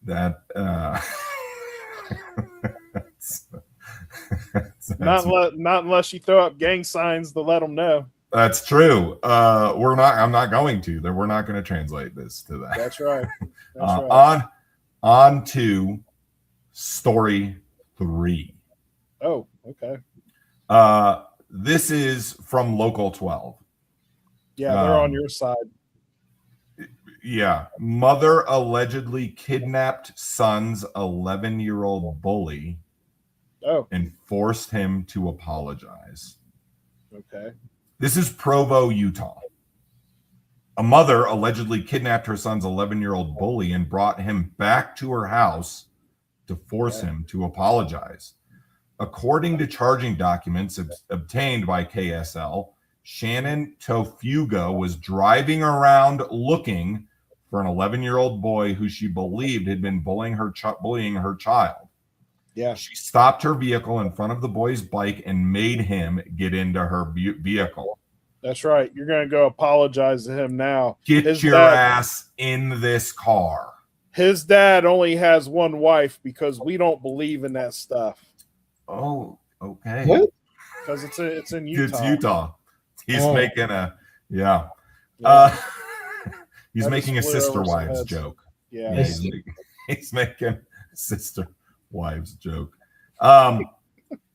Speaker 1: That
Speaker 2: not unless you throw up gang signs to let them know.
Speaker 1: That's true. I'm not going to. We're not going to translate this to that.
Speaker 2: That's right. That's right.
Speaker 1: On to story 3.
Speaker 2: Oh, okay.
Speaker 1: This is from Local 12.
Speaker 2: Yeah, they're on your side.
Speaker 1: Yeah. Mother allegedly kidnapped son's 11-year-old bully and forced him to apologize.
Speaker 2: Okay.
Speaker 1: This is Provo, Utah. A mother allegedly kidnapped her son's 11-year-old bully and brought him back to her house to force him to apologize. According to charging documents obtained by KSL, Shannon Tofuga was driving around looking for an 11-year-old boy who she believed had been bullying her child.
Speaker 2: Yeah.
Speaker 1: She stopped her vehicle in front of the boy's bike and made him get into her vehicle.
Speaker 2: That's right. You're going to go apologize to him now.
Speaker 1: Get your ass in this car.
Speaker 2: His dad only has one wife because we don't believe in that stuff.
Speaker 1: Oh, okay.
Speaker 4: What?
Speaker 2: Because it's in Utah.
Speaker 1: It's Utah. He's making he's making a sister wives joke.
Speaker 2: Yeah.
Speaker 1: He's making a sister wives joke.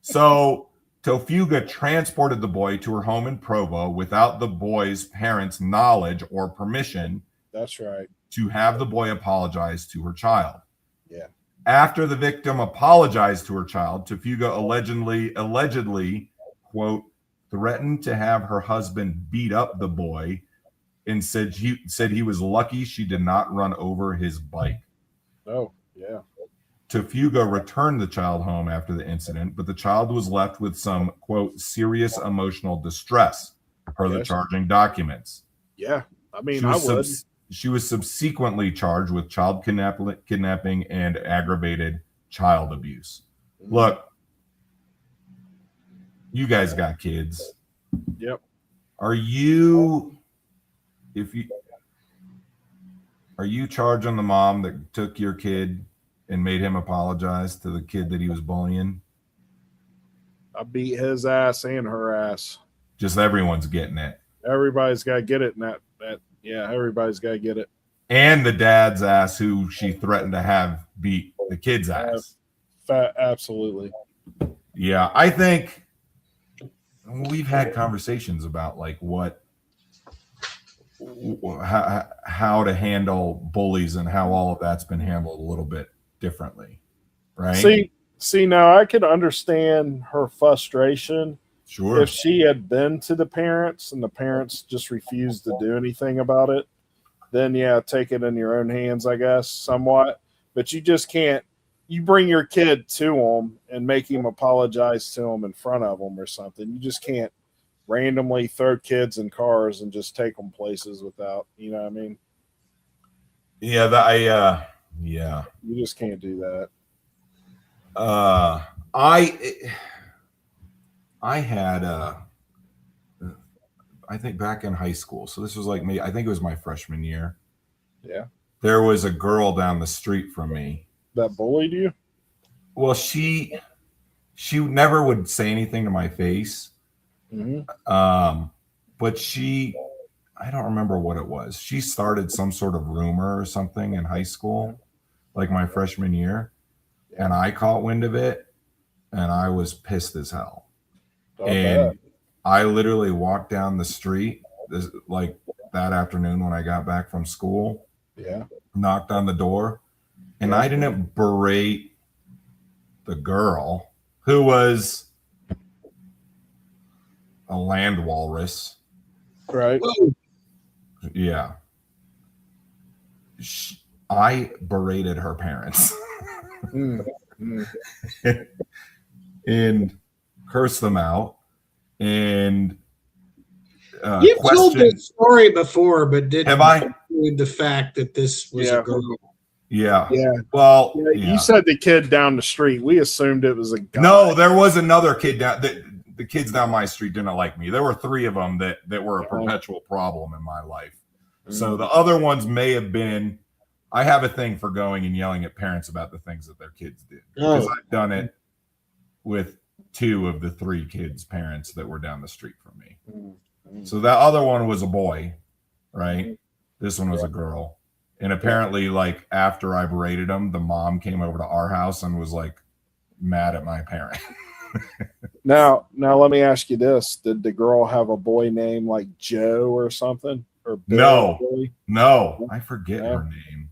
Speaker 1: So Tofuga transported the boy to her home in Provo without the boy's parents' knowledge or permission.
Speaker 2: That's right.
Speaker 1: To have the boy apologize to her child.
Speaker 2: Yeah.
Speaker 1: After the victim apologized to her child, Tofuga allegedly, quote, threatened to have her husband beat up the boy and said he was lucky she did not run over his bike.
Speaker 2: Oh, yeah.
Speaker 1: Tofuga returned the child home after the incident, but the child was left with some, quote, serious emotional distress, per the charging documents.
Speaker 2: Yeah. I mean, I would.
Speaker 1: She was subsequently charged with child kidnapping and aggravated child abuse.
Speaker 2: Mm-hmm.
Speaker 1: Look, you guys got kids.
Speaker 2: Yep.
Speaker 1: Are you charging the mom that took your kid and made him apologize to the kid that he was bullying?
Speaker 2: I beat his ass and her ass.
Speaker 1: Just everyone's getting it.
Speaker 2: Everybody's got to get it in that. Yeah, everybody's got to get it.
Speaker 1: And the dad's ass who she threatened to have beat the kid's ass.
Speaker 2: Absolutely.
Speaker 1: Yeah, I think we've had conversations about like how to handle bullies and how all of that's been handled a little bit differently, right?
Speaker 2: See, now I could understand her frustration.
Speaker 1: Sure.
Speaker 2: If she had been to the parents and the parents just refused to do anything about it, then yeah, take it in your own hands, I guess, somewhat. But you just can't. You bring your kid to them and make him apologize to them in front of them or something. You just can't randomly throw kids in cars and just take them places without, you know what I mean?
Speaker 1: Yeah, yeah.
Speaker 2: You just can't do that.
Speaker 1: I had I think back in high school. So this was like me. I think it was my freshman year.
Speaker 2: Yeah.
Speaker 1: There was a girl down the street from me
Speaker 2: that bullied you.
Speaker 1: Well, she never would say anything to my face.
Speaker 2: Mm-hmm.
Speaker 1: But I don't remember what it was. She started some sort of rumor or something in high school, like my freshman year. And I caught wind of it and I was pissed as hell. And I literally walked down the street like that afternoon when I got back from school.
Speaker 2: Yeah.
Speaker 1: Knocked on the door. And I didn't berate the girl who was a land walrus.
Speaker 2: Right.
Speaker 1: Yeah. I berated her parents and cursed them out. And
Speaker 4: you've told this story before, but didn't include the fact that this was a girl.
Speaker 1: Yeah.
Speaker 2: Yeah.
Speaker 1: Well,
Speaker 2: you said the kid down the street. We assumed it was a guy.
Speaker 1: No, there was another kid down. The kids down my street didn't like me. There were 3 of them that were a perpetual problem in my life. So the other ones may have been. I have a thing for going and yelling at parents about the things that their kids did because I've done it with 2 of the 3 kids' parents that were down the street from me. So that other one was a boy, right? This one was a girl. And apparently, like, after I berated him, the mom came over to our house and was, like, mad at my parent.
Speaker 2: Now, let me ask you this. Did the girl have a boy named, like, Joe or something? Or Bill?
Speaker 1: No. I forget her name.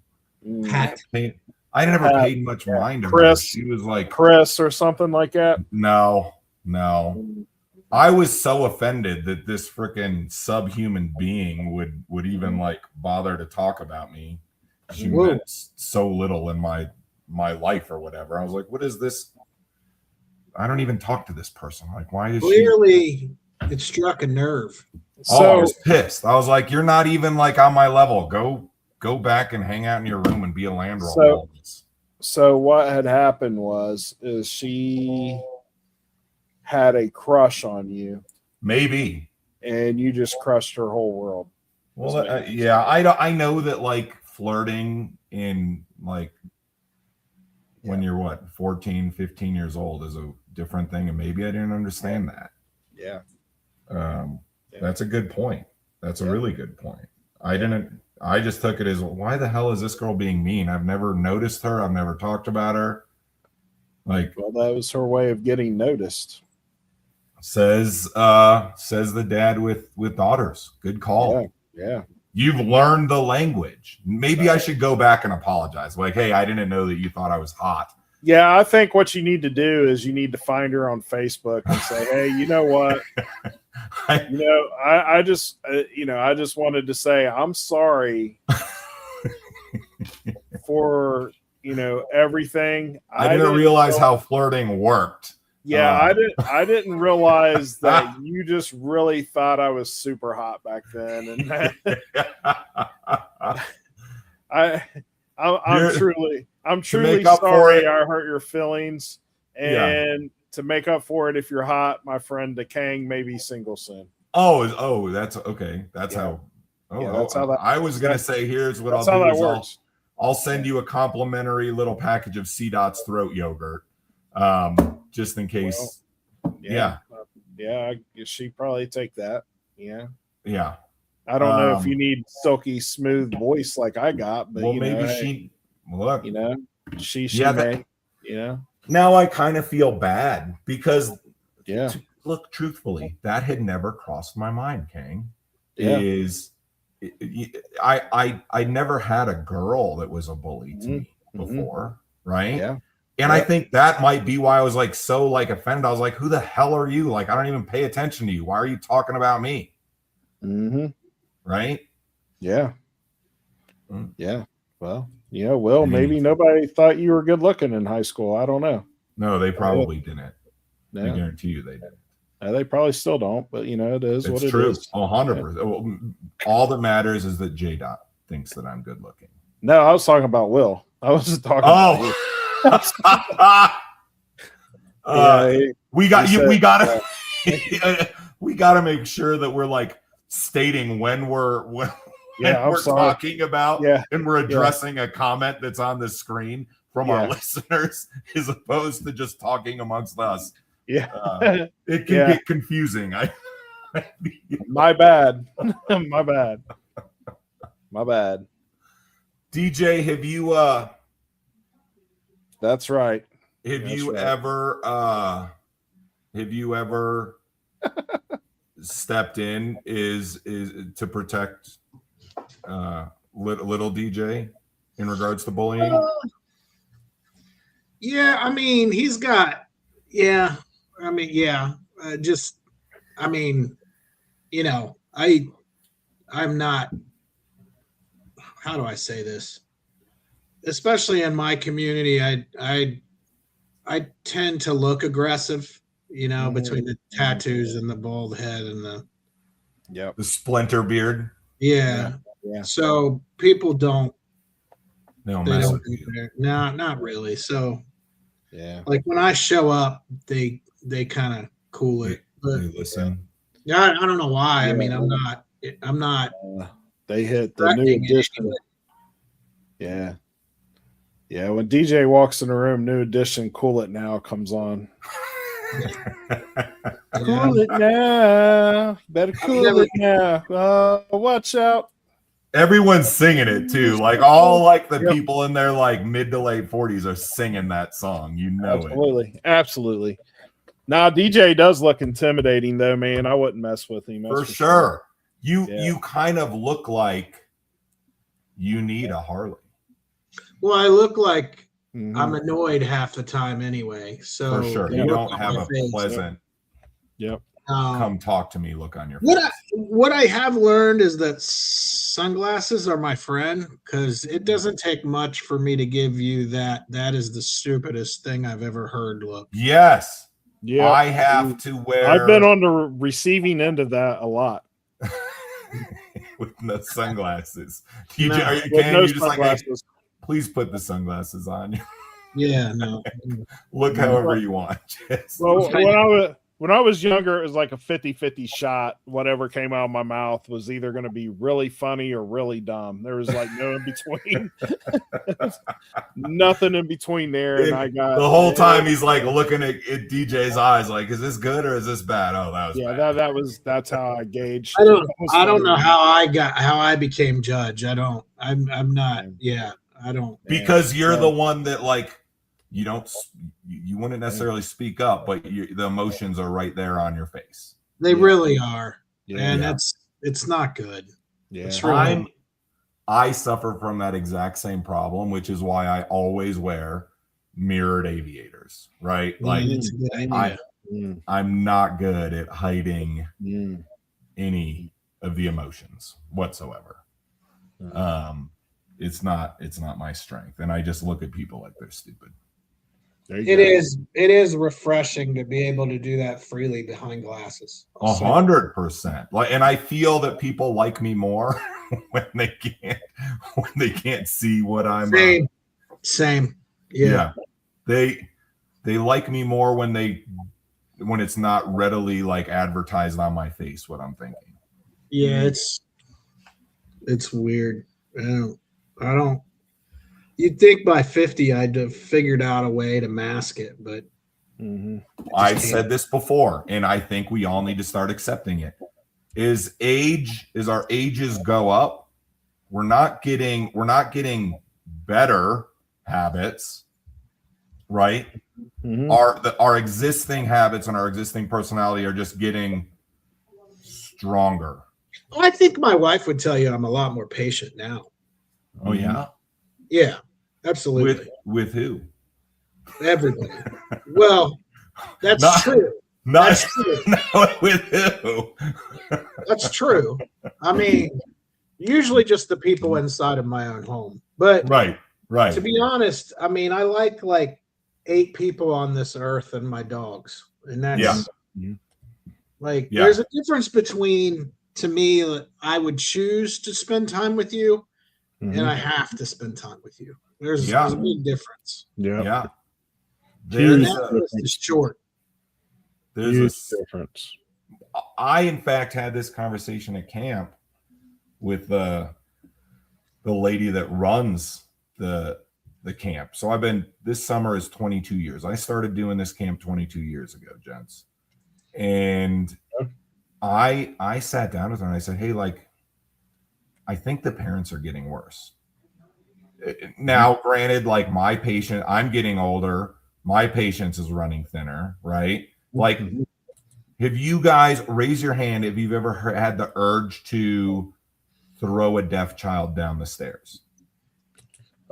Speaker 4: Pat.
Speaker 1: I never paid much mind to
Speaker 2: Chris.
Speaker 1: her. She was like...
Speaker 2: Chris or something like that?
Speaker 1: No. I was so offended that this freaking subhuman being would even like bother to talk about me. She meant so little in my life or whatever. I was like, what is this? I don't even talk to this person. Like, why is
Speaker 4: clearly it struck a nerve?
Speaker 1: I was pissed. I was like, you're not even like on my level. Go back and hang out in your room and be a land roll.
Speaker 2: So what had happened is she had a crush on you,
Speaker 1: maybe,
Speaker 2: and you just crushed her whole world.
Speaker 1: Well, yeah, I know that like flirting in like when you're 14, 15 years old is a different thing, and maybe I didn't understand that.
Speaker 2: Yeah.
Speaker 1: That's a good point. That's a really good point. I just took it as, why the hell is this girl being mean? I've never noticed her. I've never talked about her. Like,
Speaker 2: well, that was her way of getting noticed.
Speaker 1: Says the dad with daughters. Good call.
Speaker 2: Yeah.
Speaker 1: You've learned the language. Maybe I should go back and apologize. Like, hey, I didn't know that you thought I was hot.
Speaker 2: Yeah, I think what you need to do is you need to find her on Facebook and say, hey, you know what? I just wanted to say I'm sorry for everything.
Speaker 1: I didn't realize how flirting worked.
Speaker 2: Yeah, I didn't realize that you just really thought I was super hot back then, and I'm truly sorry I hurt your feelings. And to make up for it, if you're hot, my friend the Kang may be single soon.
Speaker 1: Oh, that's okay. That's how. Oh,
Speaker 2: that's how that.
Speaker 1: I was gonna say, here's what I'll do. I'll send you a complimentary little package of C-Dot's throat yogurt, just in case.
Speaker 2: Yeah, she'd probably take that. Yeah. I don't know if you need silky smooth voice like I got, but maybe
Speaker 1: look,
Speaker 2: she may,
Speaker 1: Now I kind of feel bad because look, truthfully, that had never crossed my mind, Kang. I never had a girl that was a bully to me before, right?
Speaker 2: Yeah.
Speaker 1: And I think that might be why I was like so like offended. I was like, who the hell are you? Like, I don't even pay attention to you. Why are you talking about me? Right?
Speaker 2: Yeah. Yeah. Well, Will, maybe nobody thought you were good looking in high school. I don't know.
Speaker 1: No, they probably didn't. I guarantee you they didn't.
Speaker 2: They probably still don't, but it is what it is.
Speaker 1: It's true. 100%. All that matters is that J-Dot thinks that I'm good looking.
Speaker 2: No, I was talking about Will. I was just talking about you. We got
Speaker 1: to make sure that we're like stating when we're talking about and we're addressing a comment that's on the screen from our listeners as opposed to just talking amongst us. It can get confusing.
Speaker 2: My bad. My bad.
Speaker 1: DJ, have you
Speaker 2: That's right.
Speaker 1: Have you ever stepped in is to protect little DJ in regards to bullying?
Speaker 4: I mean, he's got I'm not, how do I say this? Especially in my community, I tend to look aggressive, between the tattoos and the bald head and the
Speaker 1: splinter beard.
Speaker 4: Yeah. So people don't
Speaker 1: mess with you.
Speaker 4: No, not really. So like when I show up, they kind of cool it. But
Speaker 1: they listen.
Speaker 4: I don't know why. I mean, I'm not.
Speaker 2: They hit the new edition. Yeah. When DJ walks in the room, new edition, Cool It Now comes on. Cool it now. Better cool it now. Watch out.
Speaker 1: Everyone's singing it too. Like all like the people in their like mid to late 40s are singing that song.
Speaker 2: Absolutely. Now DJ does look intimidating though, man. I wouldn't mess with him.
Speaker 1: For sure. You kind of look like you need a Harley.
Speaker 4: Well, I look like I'm annoyed half the time anyway. So
Speaker 1: for sure. You don't have a pleasant come talk to me look on your face.
Speaker 4: What I have learned is that sunglasses are my friend, because it doesn't take much for me to give you that is the stupidest thing I've ever heard look.
Speaker 1: Yes. Yeah. I have to wear.
Speaker 2: I've been on the receiving end of that a lot.
Speaker 1: With no sunglasses. You just like, hey, please put the sunglasses on.
Speaker 4: Yeah, no.
Speaker 1: Look however you want.
Speaker 2: Well, when I was younger, it was like a 50-50 shot. Whatever came out of my mouth was either going to be really funny or really dumb. There was like no in between. Nothing in between there. And I got
Speaker 1: the whole time he's like looking at DJ's eyes, like, is this good or is this bad? Oh, that was bad. That's how I gauged.
Speaker 4: I don't know how I became judge. I'm not. Yeah, I don't.
Speaker 1: Because you're the one that like. You wouldn't necessarily speak up, but the emotions are right there on your face.
Speaker 4: They really are. And it's not good.
Speaker 2: Yeah.
Speaker 1: I suffer from that exact same problem, which is why I always wear mirrored aviators, right? Like I'm not good at hiding any of the emotions whatsoever. It's not my strength. And I just look at people like they're stupid.
Speaker 4: It is refreshing to be able to do that freely behind glasses.
Speaker 1: 100%. Like, and I feel that people like me more when they can't see what I'm.
Speaker 4: Same. Yeah.
Speaker 1: They like me more when it's not readily like advertised on my face what I'm thinking.
Speaker 4: Yeah, it's weird. I don't. You'd think by 50 I'd have figured out a way to mask it, but
Speaker 1: I've said this before, and I think we all need to start accepting it. As our ages go up, we're not getting better habits, right? Our existing habits and our existing personality are just getting stronger.
Speaker 4: Well, I think my wife would tell you I'm a lot more patient now.
Speaker 1: Oh yeah?
Speaker 4: Yeah, absolutely.
Speaker 1: With who?
Speaker 4: Everybody. Well, that's true. That's true.
Speaker 1: Not with who?
Speaker 4: That's true. I mean, usually just the people inside of my own home. But
Speaker 1: right.
Speaker 4: To be honest, I mean, I like 8 people on this earth and my dogs. And that's there's a difference between, to me, I would choose to spend time with you and I have to spend time with you. There's a big difference.
Speaker 1: Yeah.
Speaker 4: There's a short.
Speaker 2: There's a difference.
Speaker 1: I, in fact, had this conversation at camp with the lady that runs the camp. So this summer is 22 years. I started doing this camp 22 years ago, gents. And I sat down with her and I said, hey, I think the parents are getting worse. Now, granted, I'm getting older. My patience is running thinner, right? Have you guys, raise your hand if you've ever had the urge to throw a deaf child down the stairs?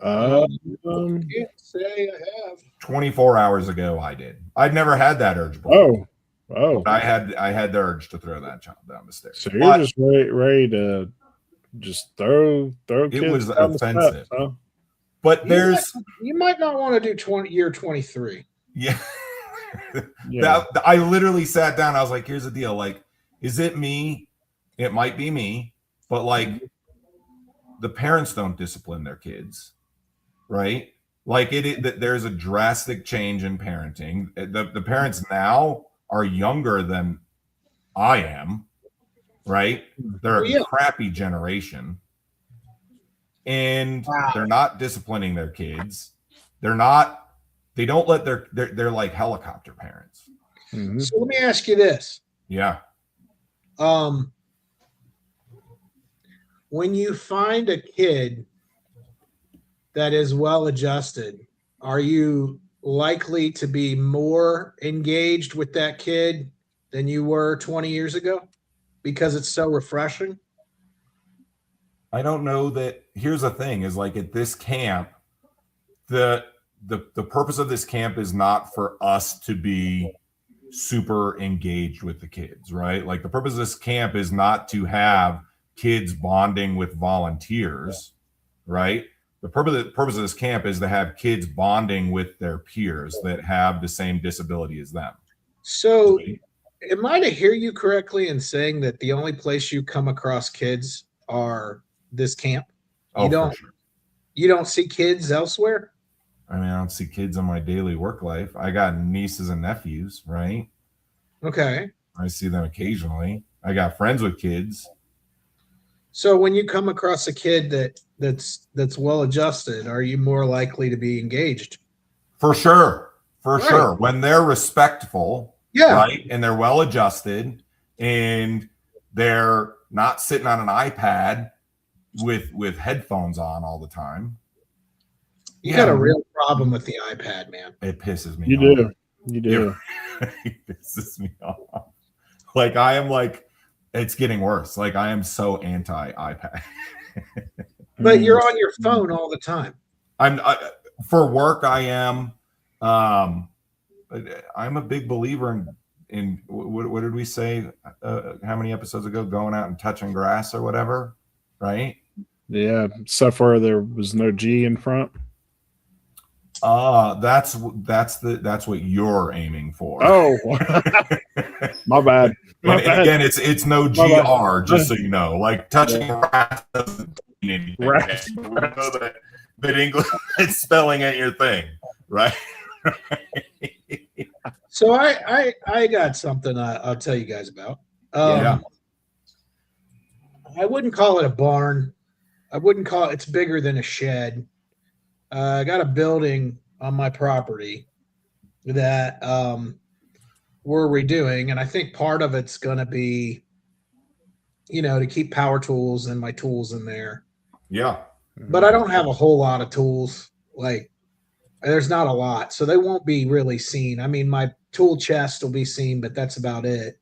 Speaker 2: I
Speaker 4: Can't say I have.
Speaker 1: 24 hours ago, I did. I'd never had that urge before.
Speaker 2: Oh.
Speaker 1: I had the urge to throw that child down the stairs.
Speaker 2: So you're just ready to just throw kids.
Speaker 1: It was
Speaker 2: down
Speaker 1: offensive.
Speaker 2: The steps, huh?
Speaker 1: But
Speaker 4: you might not want to do year 23.
Speaker 1: Yeah. I literally sat down. I was like, here's the deal. Is it me? It might be me, but the parents don't discipline their kids, right? There's a drastic change in parenting. The parents now are younger than I am, right? They're a crappy generation. And they're not disciplining their kids. They don't let they're like helicopter parents.
Speaker 2: Mm-hmm.
Speaker 4: So let me ask you this.
Speaker 1: Yeah.
Speaker 4: When you find a kid that is well adjusted, are you likely to be more engaged with that kid than you were 20 years ago because it's so refreshing?
Speaker 1: I don't know that. Here's the thing is at this camp, the purpose of this camp is not for us to be super engaged with the kids, right? The purpose of this camp is not to have kids bonding with volunteers, right? The purpose of this camp is to have kids bonding with their peers that have the same disability as them.
Speaker 4: So am I to hear you correctly in saying that the only place you come across kids are this camp? You don't see kids elsewhere?
Speaker 1: I mean, I don't see kids in my daily work life. I got nieces and nephews, right?
Speaker 4: Okay.
Speaker 1: I see them occasionally. I got friends with kids.
Speaker 4: So when you come across a kid that's well adjusted, are you more likely to be engaged?
Speaker 1: For sure. Sure. When they're respectful, right? And they're well adjusted and they're not sitting on an iPad with headphones on all the time.
Speaker 4: You got a real problem with the iPad, man.
Speaker 1: It pisses me
Speaker 2: off.
Speaker 1: You do. It pisses me off. I am it's getting worse. I am so anti iPad.
Speaker 4: But you're on your phone all the time.
Speaker 1: For work. I am. I'm a big believer in what did we say? How many episodes ago? Going out and touching grass or whatever, right?
Speaker 2: Yeah, stuff where there was no G in front.
Speaker 1: That's what you're aiming for.
Speaker 2: Oh, my bad.
Speaker 1: And again, it's no GR, just so you know. Like touching rats doesn't mean anything.
Speaker 2: Right.
Speaker 1: We know that English spelling ain't your thing, right?
Speaker 4: So I got something I'll tell you guys about.
Speaker 1: Yeah.
Speaker 4: I wouldn't call it a barn. It's bigger than a shed. I got a building on my property that we're redoing, and I think part of it's going to be, to keep power tools and my tools in there.
Speaker 1: Yeah.
Speaker 4: But I don't have a whole lot of tools. Like, there's not a lot, so they won't be really seen. I mean, my tool chest will be seen, but that's about it.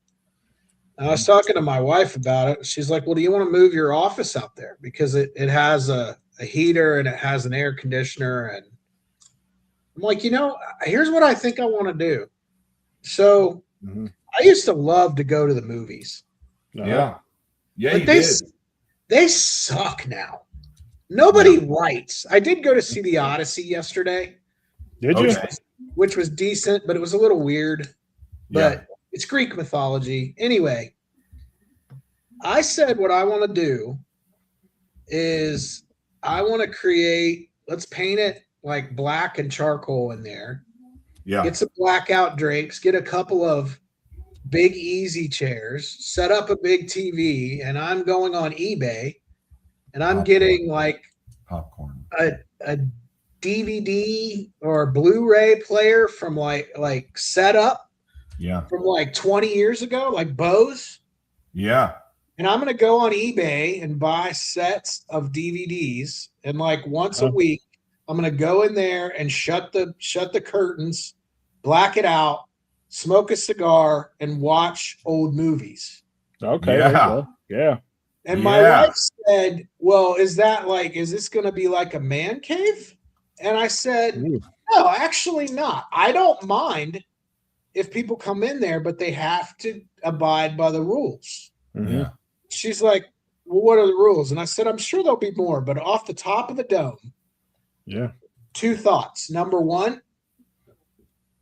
Speaker 4: I was talking to my wife about it. She's like, well, do you want to move your office out there? Because it has a heater and it has an air conditioner. And I'm like, here's what I think I want to do. So I used to love to go to the movies.
Speaker 1: Yeah. Yeah,
Speaker 4: but
Speaker 1: you did.
Speaker 4: They suck now. Nobody writes. I did go to see the Odyssey yesterday.
Speaker 2: Did you?
Speaker 4: Which was decent, but it was a little weird. But it's Greek mythology. Anyway, I said what I want to do is I want to create, let's paint it like black and charcoal in there.
Speaker 1: Yeah.
Speaker 4: Get some blackout drapes, get a couple of big easy chairs, set up a big TV, and I'm going on eBay and I'm getting like
Speaker 1: popcorn.
Speaker 4: A DVD or Blu-ray player from like setup.
Speaker 1: Yeah.
Speaker 4: From like 20 years ago, like Bose.
Speaker 1: Yeah.
Speaker 4: And I'm going to go on eBay and buy sets of DVDs. And like once a week, I'm going to go in there and shut the curtains, black it out, smoke a cigar, and watch old movies.
Speaker 2: Okay. Yeah.
Speaker 4: And my wife said, well, is this going to be like a man cave? And I said, no, actually not. I don't mind if people come in there, but they have to abide by the rules.
Speaker 1: Yeah.
Speaker 4: She's like, well, what are the rules? And I said, I'm sure there'll be more, but off the top of the dome.
Speaker 2: Yeah.
Speaker 4: 2 thoughts. Number 1,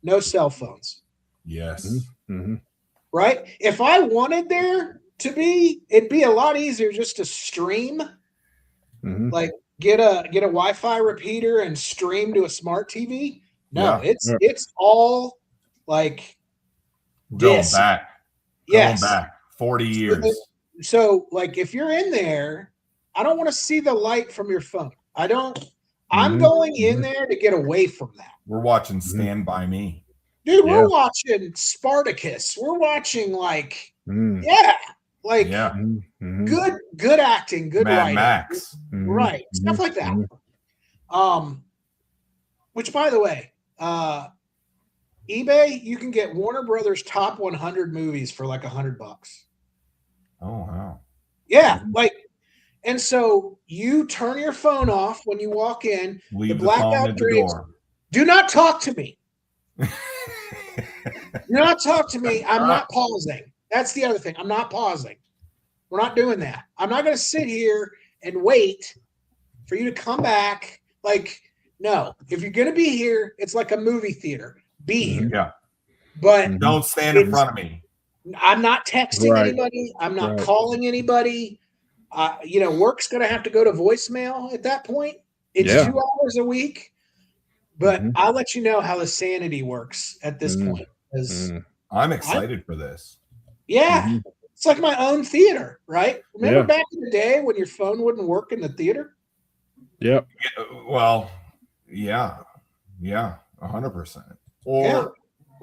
Speaker 4: no cell phones.
Speaker 1: Yes.
Speaker 2: Mm-hmm.
Speaker 4: Right? If I wanted there to be, it'd be a lot easier just to stream. Like get a Wi-Fi repeater and stream to a smart TV. No, it's all like
Speaker 1: going
Speaker 4: this.
Speaker 1: back.
Speaker 4: Yes.
Speaker 1: Going back 40 years.
Speaker 4: So like if you're in there, I don't want to see the light from your phone. I'm going in there to get away from that.
Speaker 1: We're watching Stand By Me.
Speaker 4: Dude, we're watching Spartacus. We're watching like good acting, good
Speaker 1: Mad
Speaker 4: writing.
Speaker 1: Max.
Speaker 4: Right. Stuff like that. Which by the way, eBay, you can get Warner Brothers top 100 movies for like $100.
Speaker 1: Oh wow.
Speaker 4: Yeah, and so you turn your phone off when you walk in.
Speaker 1: Leave the phone at the door.
Speaker 4: Do not talk to me. Do not talk to me. I'm not pausing. That's the other thing. I'm not pausing. We're not doing that. I'm not going to sit here and wait for you to come back. Like, no. If you're going to be here, it's like a movie theater. Be here.
Speaker 1: Yeah.
Speaker 4: But
Speaker 1: don't stand in front of me.
Speaker 4: I'm not texting anybody. I'm not calling anybody. Work's going to have to go to voicemail at that point. It's 2 hours a week. But I'll let you know how the sanity works at this point.
Speaker 1: I'm excited for this.
Speaker 4: Yeah. It's like my own theater, right? Remember back in the day when your phone wouldn't work in the theater?
Speaker 2: Yep.
Speaker 1: Well, yeah, 100%. Or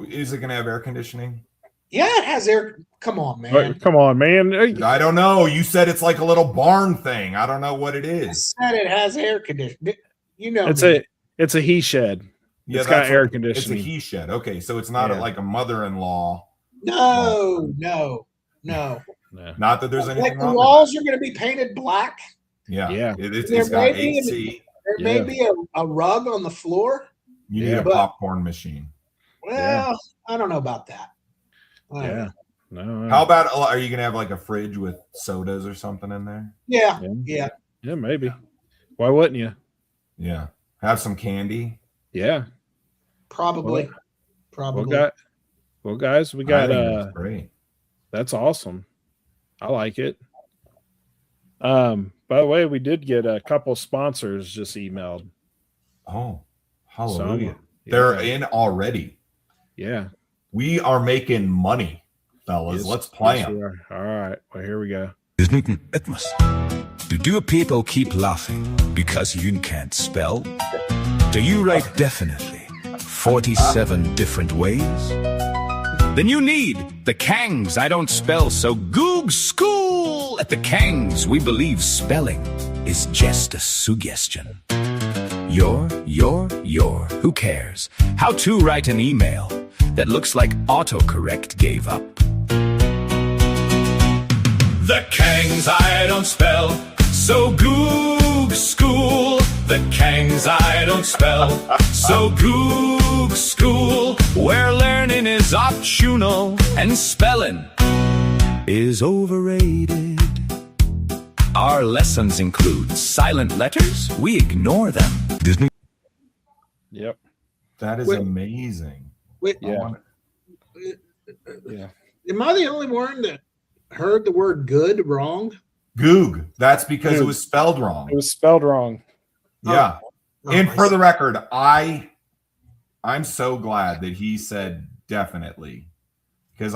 Speaker 1: is it going to have air conditioning?
Speaker 4: Yeah, it has air. Come on, man.
Speaker 2: Come on, man.
Speaker 1: I don't know. You said it's like a little barn thing. I don't know what it is.
Speaker 4: I said it has air conditioning.
Speaker 2: It's a he shed.
Speaker 1: Yeah,
Speaker 2: it's got air conditioning.
Speaker 1: It's a he shed. Okay, so it's not like a mother-in-law.
Speaker 4: No.
Speaker 1: Not that there's anything
Speaker 4: like the
Speaker 1: wrong
Speaker 4: walls are going to be painted black.
Speaker 1: Yeah. It's got AC.
Speaker 4: There may be a rug on the floor.
Speaker 1: You need a popcorn machine.
Speaker 4: Well, I don't know about that.
Speaker 2: No.
Speaker 1: How about, are you going to have like a fridge with sodas or something in there?
Speaker 4: Yeah,
Speaker 2: maybe. Why wouldn't you?
Speaker 1: Yeah. Have some candy.
Speaker 2: Yeah.
Speaker 4: Probably.
Speaker 2: Well, guys, we got
Speaker 1: that's great.
Speaker 2: That's awesome. I like it. By the way, we did get a couple sponsors just emailed.
Speaker 1: Oh, hallelujah.
Speaker 2: So,
Speaker 1: They're in already.
Speaker 2: Yeah.
Speaker 1: We are making money, fellas.
Speaker 2: Yes,
Speaker 1: Let's play
Speaker 2: yes,
Speaker 1: them.
Speaker 2: we are. All right. Well, here we go.
Speaker 5: Do people keep laughing because you can't spell? Do you write definitely 47 different ways? Then you need the Kangs I don't spell, so Goog School! At the Kangs, we believe spelling is just a suggestion. Your, who cares? How to write an email that looks like autocorrect gave up. The Kangs I don't spell, so Goog School. The Kangs I don't spell, so Goog School. Where learning is optional and spelling is overrated. Our lessons include silent letters. We ignore them. Disney.
Speaker 2: Yep.
Speaker 1: That is amazing.
Speaker 4: Wait,
Speaker 2: Yeah.
Speaker 4: Yeah. Am I the only one that heard the word good wrong?
Speaker 1: Goog. That's because
Speaker 2: Goog.
Speaker 1: it was spelled wrong.
Speaker 2: It was spelled wrong.
Speaker 1: Yeah.
Speaker 4: Oh,
Speaker 1: And
Speaker 4: I
Speaker 1: for
Speaker 4: see.
Speaker 1: the record, I'm so glad that he said definitely, because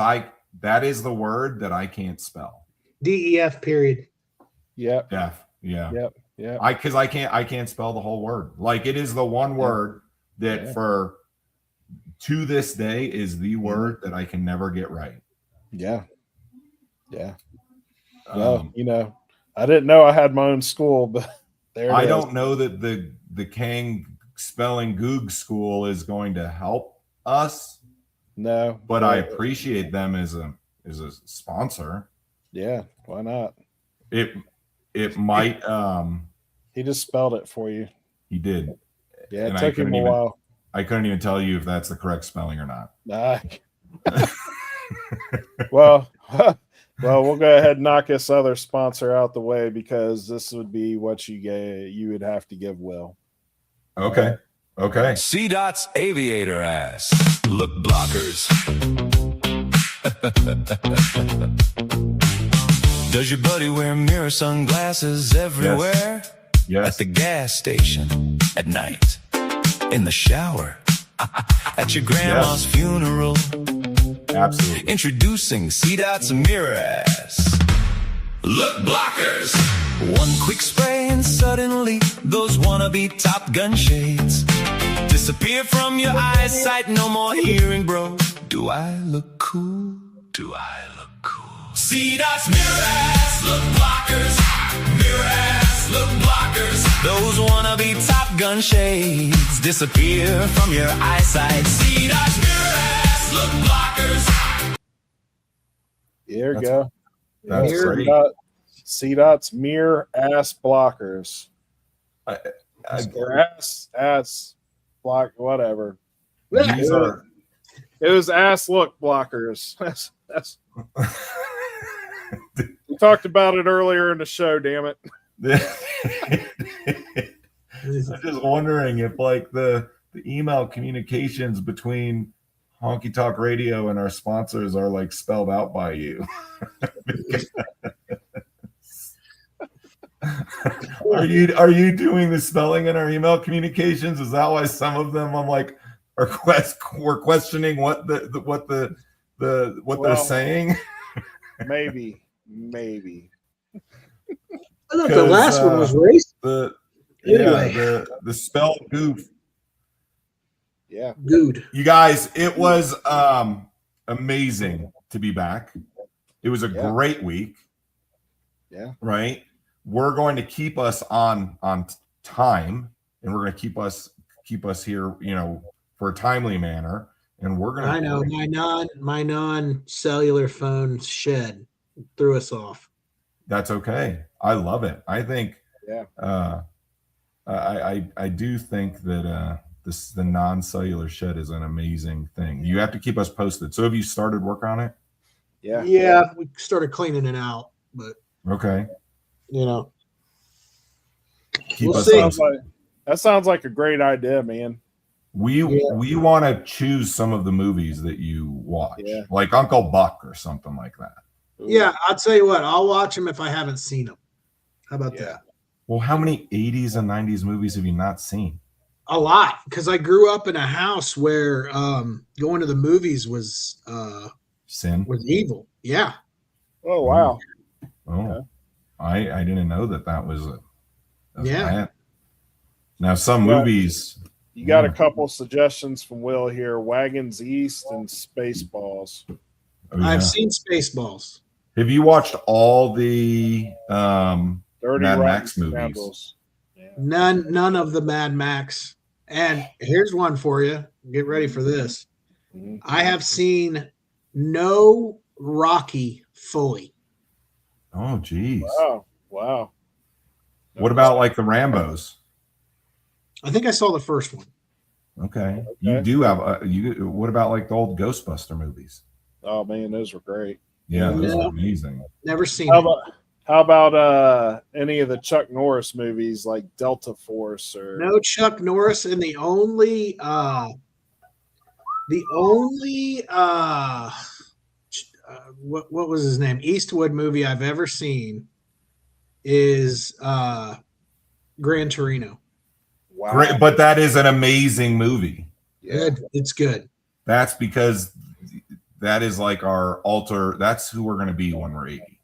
Speaker 1: that is the word that I can't spell.
Speaker 4: DEF period.
Speaker 2: Yep.
Speaker 1: Def. Yeah.
Speaker 2: Yep. Yep.
Speaker 1: Because I can't spell the whole word. Like, it is the one word that to this day is the word that I can never get right.
Speaker 2: Yeah. Yeah. Well, I didn't know I had my own school, but there it
Speaker 1: I
Speaker 2: is.
Speaker 1: don't know that the Kang spelling Goog School is going to help us.
Speaker 2: No.
Speaker 1: But I appreciate them as a sponsor.
Speaker 2: Yeah, why not?
Speaker 1: It might
Speaker 2: he just spelled it for you.
Speaker 1: He did.
Speaker 2: Yeah,
Speaker 1: And
Speaker 2: it took him a while.
Speaker 1: I couldn't even tell you if that's the correct spelling or not.
Speaker 2: Well, we'll go ahead and knock this other sponsor out the way, because this would be what you would have to give Will.
Speaker 1: Okay.
Speaker 5: C-Dot's aviator ass. Look blockers. Does your buddy wear mirror sunglasses everywhere?
Speaker 1: Yes.
Speaker 5: At the gas station, at night, in the shower, at your grandma's funeral.
Speaker 1: Absolutely.
Speaker 5: Introducing C-Dot's mirror ass. Look blockers. One quick spray and suddenly those wannabe Top Gun shades disappear from your eyesight. No more hearing, bro. Do I look cool? Do I look cool? C-Dot's mirror ass. Look blockers. Mirror ass. Look blockers. Those wannabe Top Gun shades disappear from your eyesight. C-Dot's mirror ass. Look blockers.
Speaker 2: There you go.
Speaker 1: That's great.
Speaker 2: C-Dot's mirror ass blockers. Or ass block, whatever.
Speaker 1: These are
Speaker 2: It was ass look blockers. That's we talked about it earlier in the show, damn it.
Speaker 1: I'm just wondering if like the email communications between Honky Talk Radio and our sponsors are like spelled out by you. Are you doing the spelling in our email communications? Is that why some of them I'm like we're questioning what they're saying?
Speaker 2: Maybe.
Speaker 4: I thought the last one was racist. Anyway.
Speaker 1: The spell goof.
Speaker 2: Yeah.
Speaker 4: Good.
Speaker 1: You guys, it was amazing to be back. It was a great week.
Speaker 2: Yeah.
Speaker 1: Right? We're going to keep us on time, and we're going to keep us here, for a timely manner. And we're going to
Speaker 4: I know my non-cellular phone shed threw us off.
Speaker 1: That's okay. I love it. I think I do think that the non-cellular shed is an amazing thing. You have to keep us posted. So have you started work on it?
Speaker 4: Yeah, we started cleaning it out, but
Speaker 1: okay.
Speaker 2: Keep us posted. That sounds like a great idea, man.
Speaker 1: We want to choose some of the movies that you watch, like Uncle Buck or something like that.
Speaker 6: Yeah, I'll tell you what. I'll watch them if I haven't seen them. How about that?
Speaker 1: Well, how many 80s and 90s movies have you not seen?
Speaker 6: A lot, because I grew up in a house where going to the movies was
Speaker 1: sin,
Speaker 6: was evil. Yeah.
Speaker 2: Oh wow.
Speaker 1: Oh, I didn't know that was a
Speaker 6: yeah.
Speaker 1: Now some movies.
Speaker 2: You got a couple suggestions from Will here: Wagons East and Spaceballs.
Speaker 1: Oh, yeah.
Speaker 6: I've seen Spaceballs.
Speaker 1: Have you watched all the
Speaker 2: Dirty
Speaker 1: Mad
Speaker 2: Rotten
Speaker 1: Max movies?
Speaker 2: Scoundrels? Yeah.
Speaker 6: None of the Mad Max. And here's one for you. Get ready for this. I have seen no Rocky fully.
Speaker 1: Oh, geez.
Speaker 2: Wow.
Speaker 1: What about like the Rambos?
Speaker 6: I think I saw the first one.
Speaker 1: Okay. You do have what about like the old Ghostbuster movies?
Speaker 2: Oh man, those were great.
Speaker 1: Yeah, those are amazing.
Speaker 6: Never seen
Speaker 2: How about any of the Chuck Norris movies like Delta Force or
Speaker 6: no Chuck Norris? And the only what was his name? Eastwood movie I've ever seen is Gran Torino.
Speaker 2: Wow.
Speaker 1: Great, but that is an amazing movie.
Speaker 6: Yeah. It's good.
Speaker 1: That's because that is like our altar. That's who we're going to be when we're 80.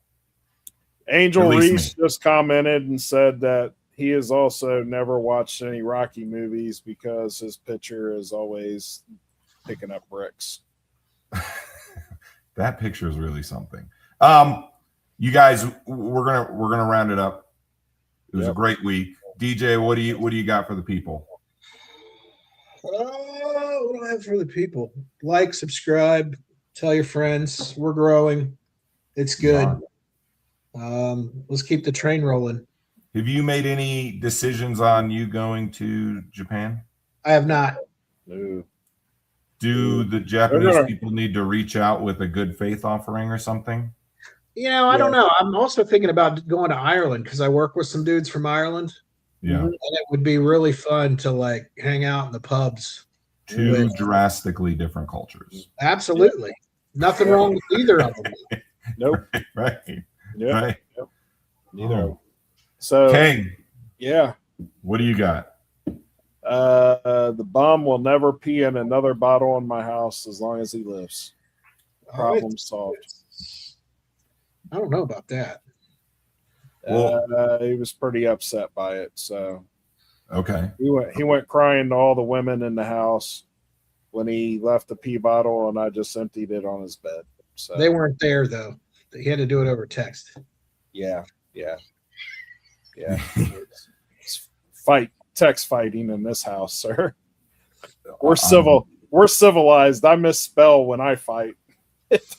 Speaker 2: Angel Reese just commented and said that he has also never watched any Rocky movies because his picture is always picking up bricks.
Speaker 1: That picture is really something. You guys, we're gonna round it up. It was a great week. DJ, what do you got for the people?
Speaker 6: Oh, what do I have for the people? Like, subscribe, tell your friends. We're growing. It's good. Let's keep the train rolling.
Speaker 1: Have you made any decisions on you going to Japan?
Speaker 6: I have not.
Speaker 2: No.
Speaker 1: Do the Japanese people need to reach out with a good faith offering or something?
Speaker 6: I don't know. I'm also thinking about going to Ireland because I work with some dudes from Ireland.
Speaker 1: Yeah.
Speaker 6: And it would be really fun to like hang out in the pubs.
Speaker 1: Two drastically different cultures.
Speaker 6: Absolutely. Nothing wrong with either of them.
Speaker 2: Nope.
Speaker 1: Right.
Speaker 2: Yeah.
Speaker 1: Right.
Speaker 2: Yep. Neither. So
Speaker 1: King.
Speaker 2: Yeah.
Speaker 1: What do you got?
Speaker 2: The bum will never pee in another bottle in my house as long as he lives. Problem solved.
Speaker 6: I don't know about that.
Speaker 2: He was pretty upset by it. So
Speaker 1: okay.
Speaker 2: He went crying to all the women in the house when he left the pee bottle, and I just emptied it on his bed. So
Speaker 6: they weren't there though. He had to do it over text.
Speaker 2: Yeah. It's text fighting in this house, sir. We're civil. We're civilized. I misspell when I fight.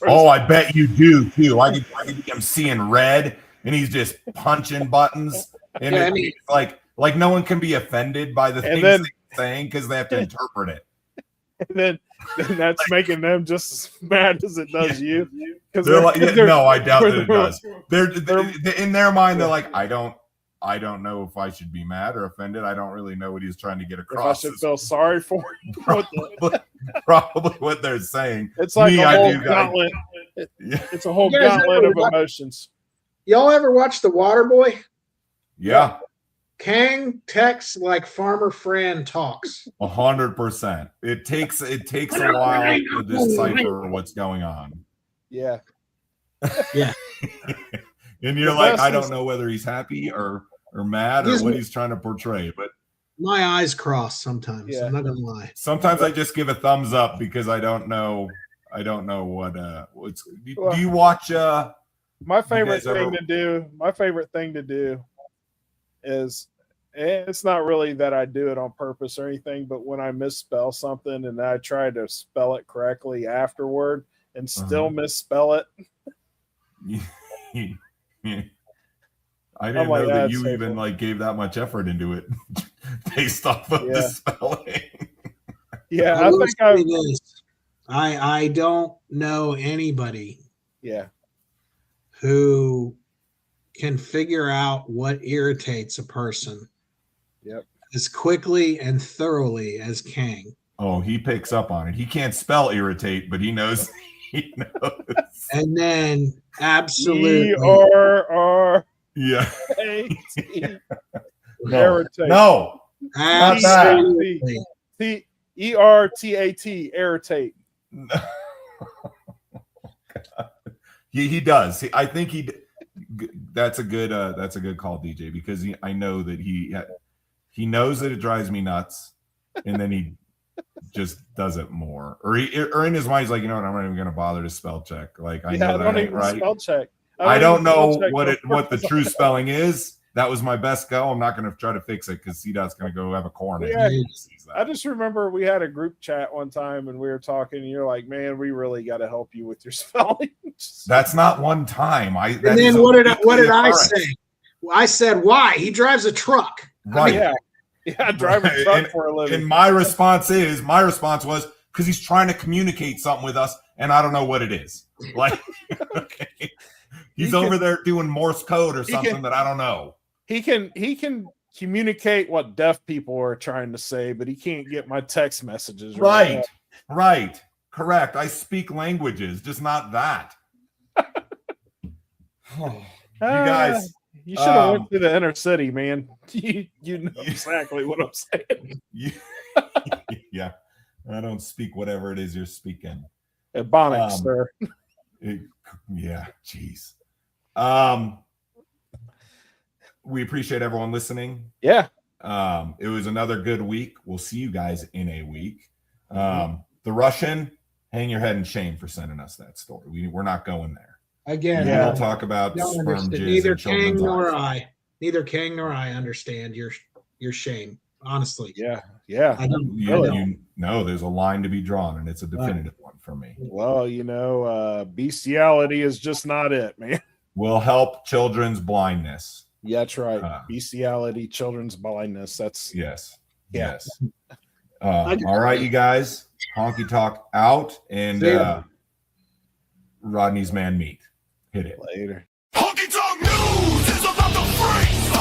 Speaker 1: Oh, I bet you do too. I can be seeing red, and he's just punching buttons, and it's like no one can be offended by the things they're saying because they have to interpret it.
Speaker 2: And then that's making them just as mad as it does you.
Speaker 1: They're like, no, I doubt that it does. They're in their mind. They're like, I don't know if I should be mad or offended. I don't really know what he's trying to get across.
Speaker 2: If I should feel sorry for him.
Speaker 1: Probably what they're saying.
Speaker 2: It's like a whole gauntlet. It's a whole gauntlet of emotions.
Speaker 6: Y'all ever watch The Waterboy?
Speaker 1: Yeah.
Speaker 6: Kang texts like Farmer Fran talks.
Speaker 1: 100%. It takes a while to decipher what's going on.
Speaker 2: Yeah.
Speaker 6: Yeah.
Speaker 1: And you're like, I don't know whether he's happy or mad or what he's trying to portray, but
Speaker 6: my eyes cross sometimes.
Speaker 2: Yeah.
Speaker 6: I'm not gonna lie.
Speaker 1: Sometimes I just give a thumbs up because I don't know what's. Do you watch?
Speaker 2: My favorite thing to do is, it's not really that I do it on purpose or anything, but when I misspell something and I try to spell it correctly afterward and still misspell it.
Speaker 1: I didn't know that you even gave that much effort into it based off of the spelling.
Speaker 2: Yeah,
Speaker 6: I don't know anybody who can figure out what irritates a person as quickly and thoroughly as Kang.
Speaker 1: Oh, he picks up on it. He can't spell irritate, but he knows. He knows.
Speaker 6: And then absolutely
Speaker 2: E-R-R-A-T.
Speaker 1: Yeah.
Speaker 2: Irritate.
Speaker 1: No. Not that.
Speaker 6: absolutely.
Speaker 2: E-R-T-A-T. Irritate.
Speaker 1: No. He does. I think that's a good call, DJ, because I know that he knows that it drives me nuts, and then he just does it more, or in his mind he's like, you know what, I'm not even going to bother to spell check. Like I know that ain't right.
Speaker 2: Spell check.
Speaker 1: I don't know what the true spelling is. That was my best go. I'm not going to try to fix it because CDOT's going to go have a corner.
Speaker 2: Yeah, I just remember we had a group chat one time and we were talking. And you're like, "Man, we really got to help you with your spelling."
Speaker 1: That's not one time.
Speaker 6: And then what did I say? I said, "Why? He drives a truck."
Speaker 1: Right?
Speaker 2: I drive a truck for a living.
Speaker 1: And my response was because he's trying to communicate something with us, and I don't know what it is. Like, okay, he's over there doing Morse code or something that I don't know.
Speaker 2: He can communicate what deaf people are trying to say, but he can't get my text messages.
Speaker 1: Right. Correct. I speak languages, just not that. You guys,
Speaker 2: you should have went to the inner city, man. You know exactly what I'm saying.
Speaker 1: Yeah, I don't speak whatever it is you're speaking.
Speaker 2: Ebonics, sir.
Speaker 1: Yeah, jeez. We appreciate everyone listening.
Speaker 2: Yeah.
Speaker 1: It was another good week. We'll see you guys in a week. The Russian, hang your head in shame for sending us that story. We're not going there.
Speaker 6: Again,
Speaker 1: we'll talk about sperm, jizz,
Speaker 6: neither King nor I. Neither King nor I understand your shame. Honestly.
Speaker 2: Yeah.
Speaker 6: I don't.
Speaker 1: No, there's a line to be drawn, and it's a definitive one for me.
Speaker 2: Well, bestiality is just not it, man.
Speaker 1: Will help children's blindness.
Speaker 2: Yeah, that's right. Bestiality, children's blindness. That's
Speaker 1: yes.
Speaker 2: Yeah.
Speaker 1: Yes. All right, you guys. Honky Talk out, and Rodney's man meat. Hit it
Speaker 2: later.
Speaker 5: Honky Tonk News is about to freak.